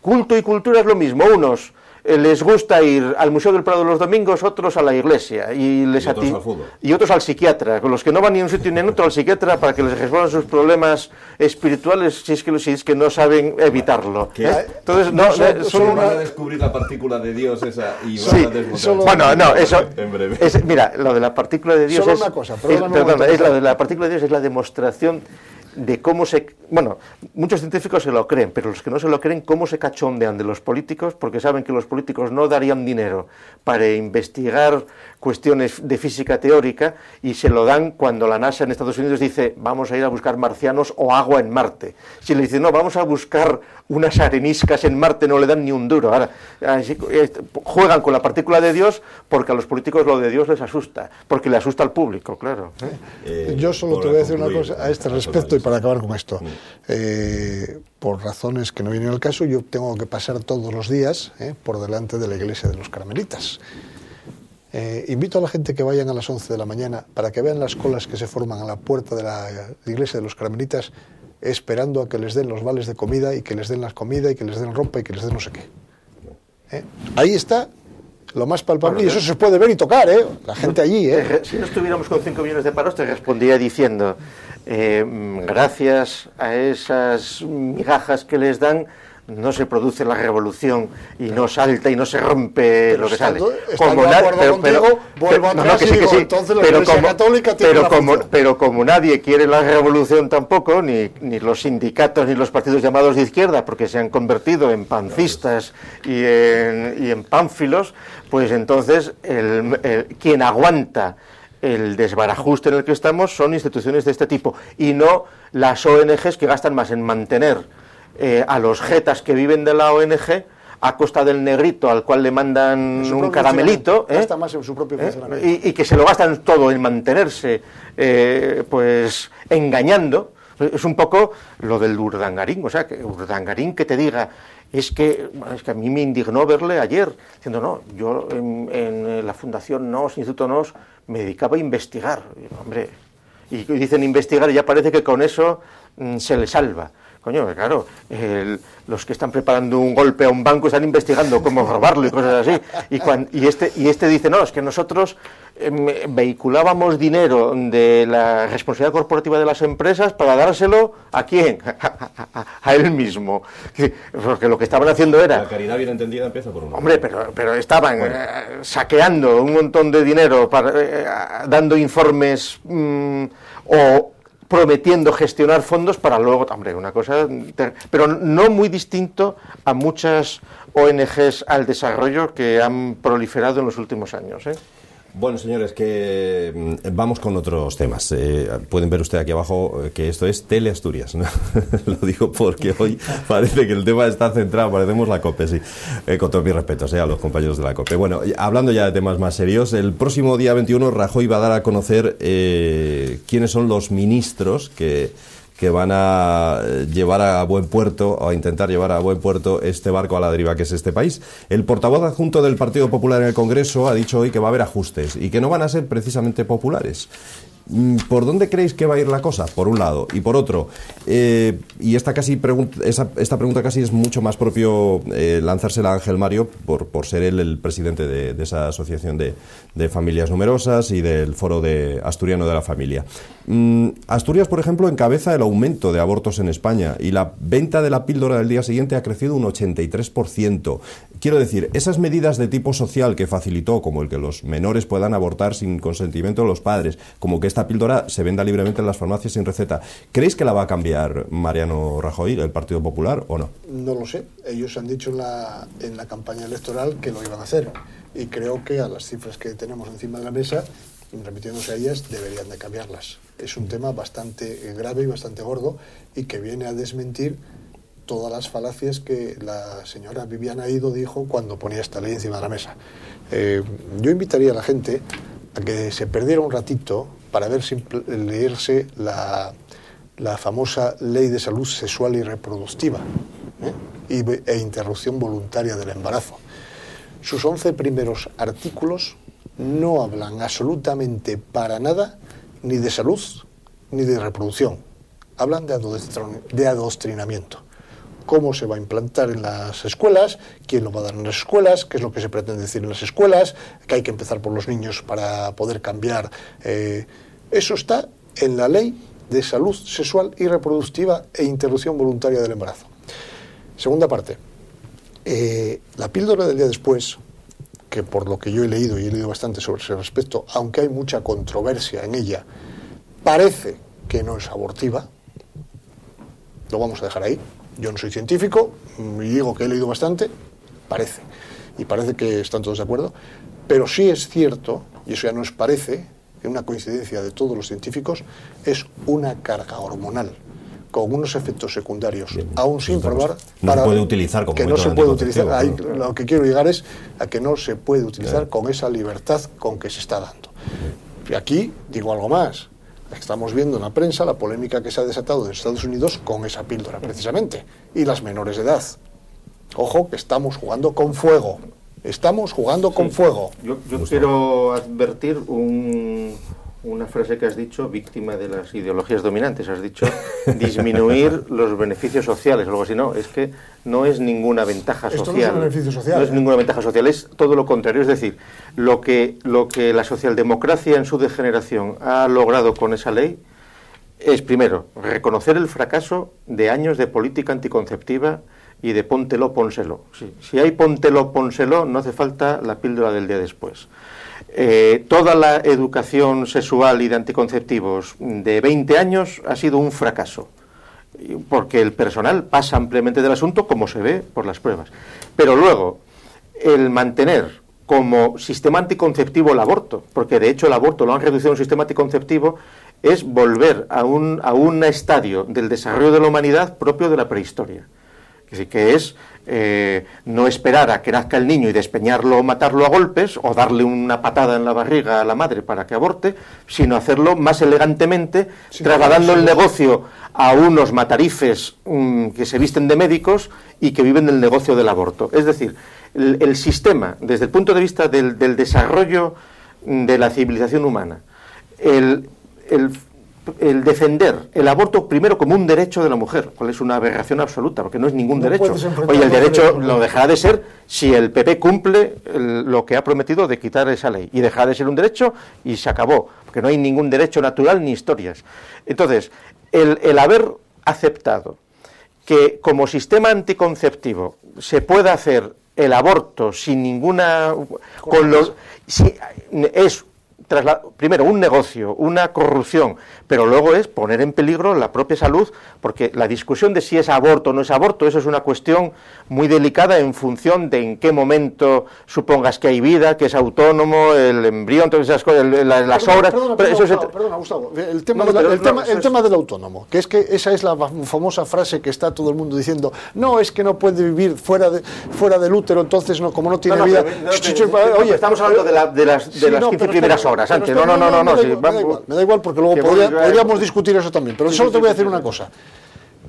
culto y cultura es lo mismo, unos les gusta ir al Museo del Prado los domingos, otros a la iglesia y otros al psiquiatra, con los que no van ni a un sitio ni a otro al psiquiatra para que les resuelvan sus problemas espirituales si es que no saben evitarlo.
Entonces solo van a descubrir la partícula de Dios esa y van a desmontar.
Eso
en breve.
Mira, lo de la partícula de Dios la partícula de Dios es la demostración de cómo muchos científicos se lo creen, pero los que no se lo creen, cómo se cachondean de los políticos, porque saben que los políticos no darían dinero para investigar cuestiones de física teórica, y se lo dan cuando la NASA en Estados Unidos dice, vamos a ir a buscar marcianos o agua en Marte. Si le dicen, no, vamos a buscar unas areniscas en Marte, no le dan ni un duro. Ahora, juegan con la partícula de Dios porque a los políticos lo de Dios les asusta, porque le asusta al público, claro.
Yo solo te voy a decir una cosa a este respecto, y para acabar con esto. Por razones que no vienen al caso, yo tengo que pasar todos los días por delante de la iglesia de los Carmelitas. Invito a la gente que vayan a las 11 de la mañana para que vean las colas que se forman a la puerta de la iglesia de los Carmelitas, esperando a que les den los vales de comida, y que les den la comida, y que les den ropa, y que les den no sé qué. Ahí está lo más palpable, y eso se puede ver y tocar, la gente allí.
Si no estuviéramos con 5 millones de paros, te respondería diciendo, gracias a esas migajas que les dan, no se produce la revolución y no salta y no se rompe lo que sale.
Estando de acuerdo contigo, vuelvo atrás y digo, entonces la Iglesia Católica tiene una función.
Pero como nadie quiere la revolución tampoco, ni los sindicatos ni los partidos llamados de izquierda, porque se han convertido en pancistas y en pánfilos, pues entonces quien aguanta el desbarajuste en el que estamos son instituciones de este tipo, y no las ONGs que gastan más en mantener a los jetas que viven de la ONG a costa del negrito al cual le mandan un caramelito,
gasta más en su propio funcionamiento,
y que se lo gastan todo en mantenerse pues engañando. Es un poco lo del Urdangarín, o sea, que Urdangarín que te diga, es que a mí me indignó verle ayer, diciendo, no, yo en la Fundación NOS, Instituto NOS, me dedicaba a investigar. Hombre, y dicen investigar y ya parece que con eso se le salva. Coño, claro, los que están preparando un golpe a un banco están investigando cómo robarlo y cosas así. Y este dice, no, es que nosotros vehiculábamos dinero de la responsabilidad corporativa de las empresas para dárselo ¿a quién? A él mismo. Porque lo que estaban haciendo era...
La caridad bien entendida empieza por uno.
Hombre, pero estaban saqueando un montón de dinero, dando informes o prometiendo gestionar fondos para luego, hombre, una cosa, pero no muy distinto a muchas ONGs al desarrollo que han proliferado en los últimos años, ¿eh?
Bueno, señores, que vamos con otros temas. Pueden ver usted aquí abajo que esto es Teleasturias, ¿no? Lo digo porque hoy parece que el tema está centrado, parecemos la COPE, sí. Con todos mis respetos a los compañeros de la COPE. Bueno, hablando ya de temas más serios, el próximo día 21 Rajoy va a dar a conocer quiénes son los ministros que van a llevar a buen puerto, o a intentar llevar a buen puerto este barco a la deriva que es este país. El portavoz adjunto del Partido Popular en el Congreso ha dicho hoy que va a haber ajustes y que no van a ser precisamente populares. ¿Por dónde creéis que va a ir la cosa? Por un lado. Y por otro, y esta pregunta casi es mucho más propio lanzársela a Ángel Mario, por ser él el presidente de esa asociación de familias numerosas y del foro asturiano de la familia. Asturias, por ejemplo, encabeza el aumento de abortos en España y la venta de la píldora del día siguiente ha crecido un 83%. Quiero decir, esas medidas de tipo social que facilitó, como el que los menores puedan abortar sin consentimiento de los padres, como que esta píldora se venda libremente en las farmacias sin receta, ¿creéis que la va a cambiar Mariano Rajoy, el Partido Popular, o no?
No lo sé. Ellos han dicho en la campaña electoral que lo iban a hacer. Y creo que a las cifras que tenemos encima de la mesa, remitiéndose a ellas, deberían de cambiarlas. Es un tema bastante grave y bastante gordo y que viene a desmentir todas las falacias que la señora Viviana Ido dijo cuando ponía esta ley encima de la mesa. Yo invitaría a la gente a que se perdiera un ratito para leerse la famosa Ley de Salud Sexual y Reproductiva e interrupción voluntaria del embarazo. Sus 11 primeros artículos no hablan absolutamente para nada ni de salud ni de reproducción. Hablan de adoctrinamiento. Cómo se va a implantar en las escuelas, quién lo va a dar en las escuelas, qué es lo que se pretende decir en las escuelas, que hay que empezar por los niños para poder cambiar. Eso está en la Ley de Salud Sexual y Reproductiva e Interrupción Voluntaria del Embarazo. Segunda parte. La píldora del día después, que por lo que yo he leído, y he leído bastante sobre ese respecto, aunque hay mucha controversia en ella, parece que no es abortiva. Lo vamos a dejar ahí. Yo no soy científico y digo que he leído bastante, parece. Y parece que están todos de acuerdo. Pero sí es cierto, y eso ya no es parece, es una coincidencia de todos los científicos, es una carga hormonal con unos efectos secundarios, aún sin probar,
no se puede utilizar como
que no se puede utilizar. Ahí, lo que quiero llegar es a que no se puede utilizar con esa libertad con que se está dando. Y aquí digo algo más. Estamos viendo en la prensa la polémica que se ha desatado en Estados Unidos con esa píldora, precisamente, y las menores de edad. Ojo, que estamos jugando con fuego. Estamos jugando con fuego.
Yo quiero advertir una frase que has dicho, víctima de las ideologías dominantes. Has dicho disminuir los beneficios sociales, algo así. No, es que no es ninguna ventaja social.
Esto no es un beneficio social.
No es ninguna ventaja social, es todo lo contrario. Es decir, lo que la socialdemocracia en su degeneración ha logrado con esa ley es, primero, reconocer el fracaso de años de política anticonceptiva y de póntelo, pónselo. Si hay póntelo, pónselo, no hace falta la píldora del día después. Toda la educación sexual y de anticonceptivos de 20 años ha sido un fracaso, porque el personal pasa ampliamente del asunto, como se ve por las pruebas. Pero luego, el mantener como sistema anticonceptivo el aborto, porque de hecho el aborto lo han reducido a un sistema anticonceptivo, es volver a un estadio del desarrollo de la humanidad propio de la prehistoria. Es decir, que es no esperar a que nazca el niño y despeñarlo o matarlo a golpes, o darle una patada en la barriga a la madre para que aborte, sino hacerlo más elegantemente, trasladando el negocio a unos matarifes que se visten de médicos y que viven del negocio del aborto. Es decir, el sistema, desde el punto de vista del desarrollo de la civilización humana, el defender el aborto primero como un derecho de la mujer, cual es una aberración absoluta, porque no es ningún derecho. Oye, el derecho lo dejará de ser si el PP cumple lo que ha prometido de quitar esa ley, y dejará de ser un derecho y se acabó, porque no hay ningún derecho natural ni historias. Entonces, el haber aceptado que como sistema anticonceptivo se pueda hacer el aborto sin ninguna... es primero un negocio, una corrupción, pero luego es poner en peligro la propia salud, porque la discusión de si es aborto o no es aborto, eso es una cuestión muy delicada en función de en qué momento supongas que hay vida, que es autónomo, el embrión, todas esas cosas, las obras...
Perdona, Gustavo, el tema del autónomo, que es que esa es la famosa frase que está todo el mundo diciendo, no, es que no puede vivir fuera del útero, entonces no, como no tiene vida...
Oye, estamos hablando de las 15 primeras horas. Antes.
Me da igual porque luego podríamos discutir eso también, pero solo te voy a decir una cosa.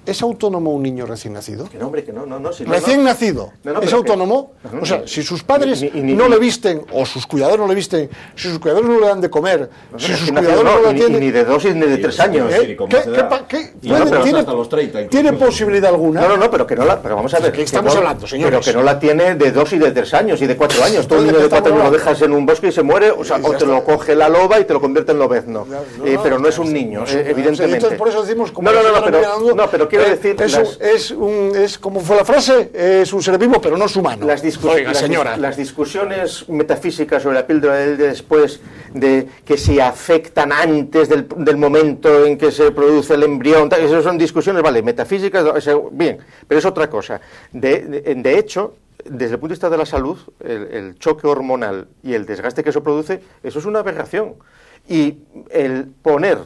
¿Es autónomo un niño recién nacido?
Que no, hombre, que no. Si
recién nacido. ¿Es autónomo? O sea, si sus padres no le visten, o sus cuidadores no le visten, si sus cuidadores no le dan de comer, si sus cuidadores no le atienden...
Ni de 2 ni de 3 años.
¿Tiene posibilidad alguna?
No, pero que no la... Pero vamos a ver.
¿Qué estamos hablando, señores?
Pero que no la tiene de 2 y de 3 años y de 4 años. Todo el niño de 4 años lo dejas en un bosque y se muere, o te lo coge la loba y te lo convierte en lobezno. Pero no es un niño, evidentemente.
Por eso decimos...
No, pero quiero decir...
Es como fue la frase, es un ser vivo, pero no es humano.
Las discusiones metafísicas sobre la píldora del después, de que si afectan antes del momento en que se produce el embrión, esas son discusiones, vale, metafísicas, bien, pero es otra cosa. De hecho, desde el punto de vista de la salud, el choque hormonal y el desgaste que eso produce, eso es una aberración. Y el poner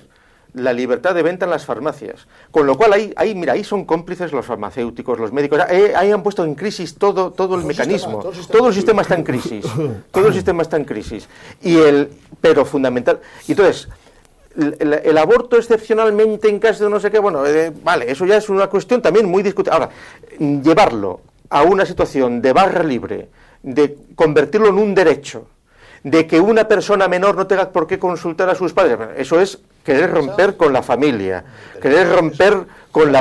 la libertad de venta en las farmacias, con lo cual ahí son cómplices los farmacéuticos, los médicos, ahí han puesto en crisis todo el mecanismo, todo el sistema está en crisis, pero fundamental, y entonces el aborto excepcionalmente en caso de no sé qué, vale, eso ya es una cuestión también muy discutida. Ahora, llevarlo a una situación de barra libre, de convertirlo en un derecho, de que una persona menor no tenga por qué consultar a sus padres, eso es querer romper con la familia, querer romper con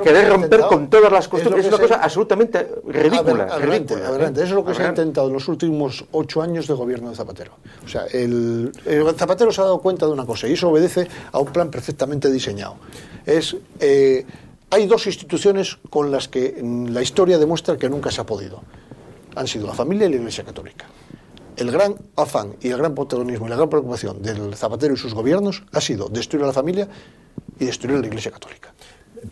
querer romper con todas las costumbres, es una cosa absolutamente ridícula.
Eso es lo que se ha intentado en los últimos 8 años de gobierno de Zapatero. O sea, el Zapatero se ha dado cuenta de una cosa, y eso obedece a un plan perfectamente diseñado. Hay 2 instituciones con las que la historia demuestra que nunca se ha podido. Han sido la familia y la Iglesia Católica. El gran afán y el gran protagonismo y la gran preocupación del Zapatero y sus gobiernos ha sido destruir a la familia y destruir a la Iglesia Católica.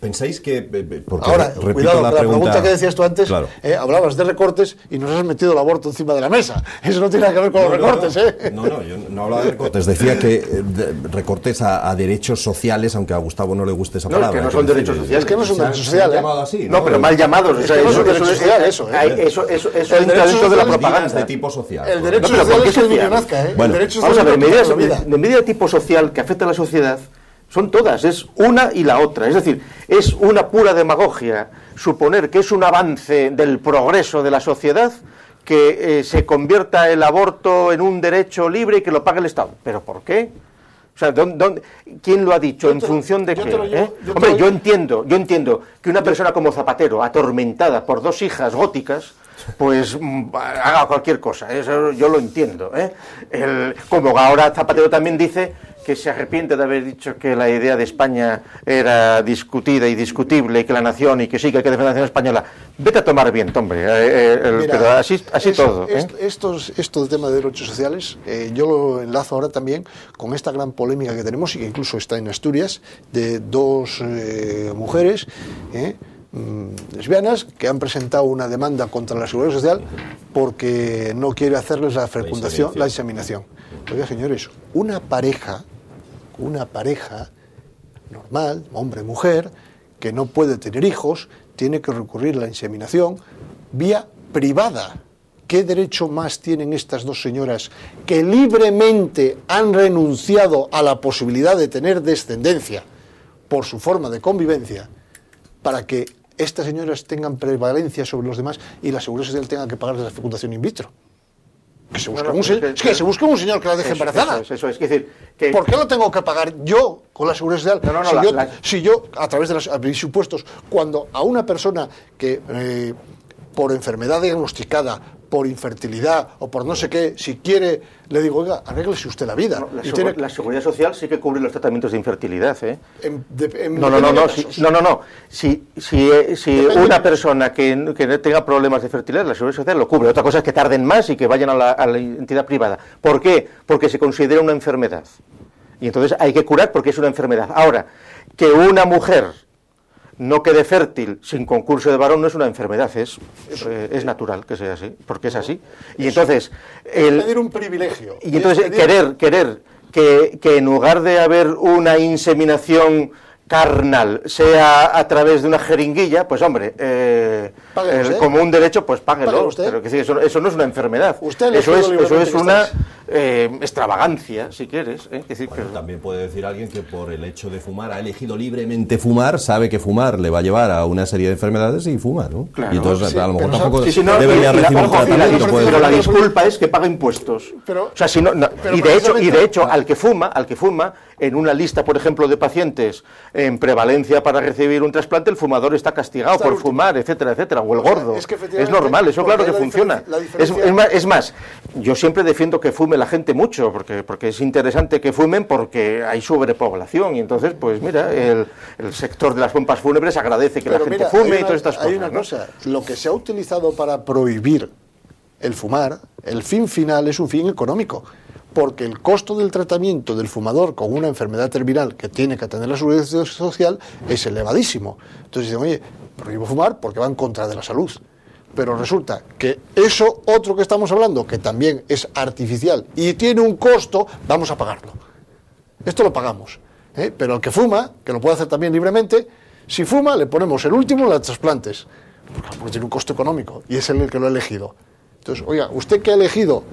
¿Pensáis que...? Porque
ahora, cuidado, la pregunta que decías tú antes,
claro.
Hablabas de recortes y nos has metido el aborto encima de la mesa. Eso no tiene nada que ver con los recortes,
No, yo no hablaba de recortes. Decía que recortes a derechos sociales, aunque a Gustavo no le guste esa palabra.
Que no son derechos sociales.
Es que no son derechos sociales.
Llamado así,
no, pero mal llamados.
Es que no son derechos sociales,
eso entra dentro de la propaganda.
De tipo social.
El derecho social es que el niño nazca,
Bueno,
vamos a ver, medidas de tipo social que afectan a la sociedad son todas, es una y la otra. Es decir, es una pura demagogia suponer que es un avance del progreso de la sociedad que se convierta el aborto en un derecho libre y que lo pague el Estado. ¿Pero por qué? O sea, ¿quién lo ha dicho? ¿En función de qué? Hombre, yo entiendo que una persona como Zapatero, atormentada por 2 hijas góticas, pues haga cualquier cosa, eso yo lo entiendo, ¿eh? Como ahora Zapatero también dice que se arrepiente de haber dicho que la idea de España era discutida y discutible, y que la nación, y que sí, que hay que defender la nación española. Vete a tomar viento, hombre. Mira, pero así todo.
Esto del tema de derechos sociales, yo lo enlazo ahora también con esta gran polémica que tenemos, y que incluso está en Asturias, de dos mujeres, lesbianas, que han presentado una demanda contra la Seguridad Social porque no quiere hacerles la fecundación, la inseminación. Oiga, señores, una pareja normal, hombre-mujer, que no puede tener hijos, tiene que recurrir a la inseminación vía privada. ¿Qué derecho más tienen estas dos señoras que libremente han renunciado a la posibilidad de tener descendencia por su forma de convivencia, para que estas señoras tengan prevalencia sobre los demás y la Seguridad Social tenga que pagarles la fecundación in vitro? Que se busque un señor que la deje embarazada.
Eso es decir, que...
¿Por qué lo tengo que pagar yo con la Seguridad Social? Si yo, a través de mis impuestos, cuando a una persona que por enfermedad diagnosticada, por infertilidad o por no sé qué, si quiere, le digo, oiga, arréglese usted la vida.
No, la Seguridad Social sí que cubre los tratamientos de infertilidad, ¿eh? No. Si una persona que tenga problemas de fertilidad, la Seguridad Social lo cubre. Otra cosa es que tarden más y que vayan a la entidad privada. ¿Por qué? Porque se considera una enfermedad. Y entonces hay que curar porque es una enfermedad. Ahora, que una mujer no quede fértil sin concurso de varón no es una enfermedad, es natural que sea así, porque es así. Y entonces
pedir un privilegio.
Y entonces querer que en lugar de haber una inseminación carnal sea a través de una jeringuilla, pues hombre, como un derecho, pues páguelo. Pero que eso no es una enfermedad. Eso es una extravagancia, si quieres.
También puede decir alguien que por el hecho de fumar ha elegido libremente fumar, sabe que fumar le va a llevar a una serie de enfermedades y fuma, ¿no?
Claro,
y entonces a lo mejor tampoco
debería recibir un tratamiento. Pero la disculpa es que paga impuestos. Y de hecho, al que fuma, en una lista, por ejemplo, de pacientes en prevalencia para recibir un trasplante, el fumador está castigado por fumar, etcétera, etcétera, o el gordo. Es normal, eso claro que funciona. Es más, yo siempre defiendo que fume la gente mucho, porque es interesante que fumen porque hay sobrepoblación, y entonces, pues mira, el sector de las pompas fúnebres agradece que la gente fume y todas estas cosas.
Hay una cosa, lo que se ha utilizado para prohibir el fumar, el fin final es un fin económico, porque el costo del tratamiento del fumador con una enfermedad terminal que tiene que atender la Seguridad Social es elevadísimo. Entonces dicen, oye, prohíbo fumar porque va en contra de la salud. Pero resulta que eso otro que estamos hablando, que también es artificial y tiene un costo, vamos a pagarlo. Esto lo pagamos. Pero el que fuma, que lo puede hacer también libremente, si fuma le ponemos el último en los trasplantes, porque tiene un costo económico y es él el que lo ha elegido. Entonces, oiga, usted que ha elegido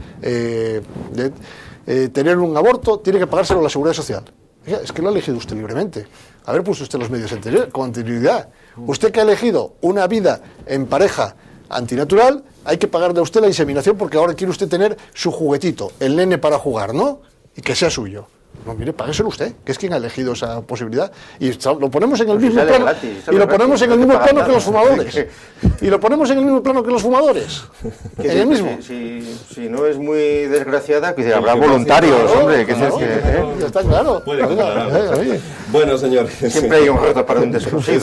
tener un aborto, tiene que pagárselo a la Seguridad Social. Oiga, es que lo ha elegido usted libremente. Haber puesto usted los medios con anterioridad. Usted que ha elegido una vida en pareja antinatural, hay que pagarle a usted la inseminación porque ahora quiere usted tener su juguetito, el nene para jugar, ¿no? Y que sea suyo. No, mire, págueselo usted, que es quien ha elegido esa posibilidad. Y lo ponemos en el mismo plano. Y lo ponemos en el mismo plano que los fumadores. Y lo ponemos en el mismo plano que los fumadores. En el mismo.
Si no es muy desgraciada, que habrá voluntarios, hombre.
Está claro.
Bueno, señor.
Siempre hay un roto para un descosido.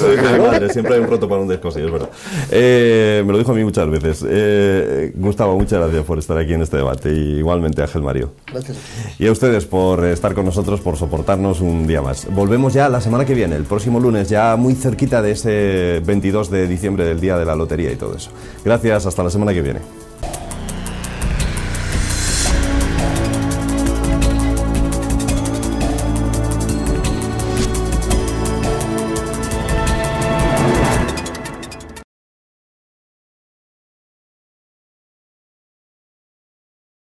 Siempre hay un roto para un descosido, es verdad. Me lo dijo a mí muchas veces. Gustavo, muchas gracias por estar aquí en este debate. Y igualmente, Ángel Mario.
Gracias.
Y a ustedes por estar con nosotros, por soportarnos un día más. Volvemos ya la semana que viene, el próximo lunes, ya muy cerquita de ese 22 de diciembre, del día de la lotería y todo eso. Gracias, hasta la semana que viene.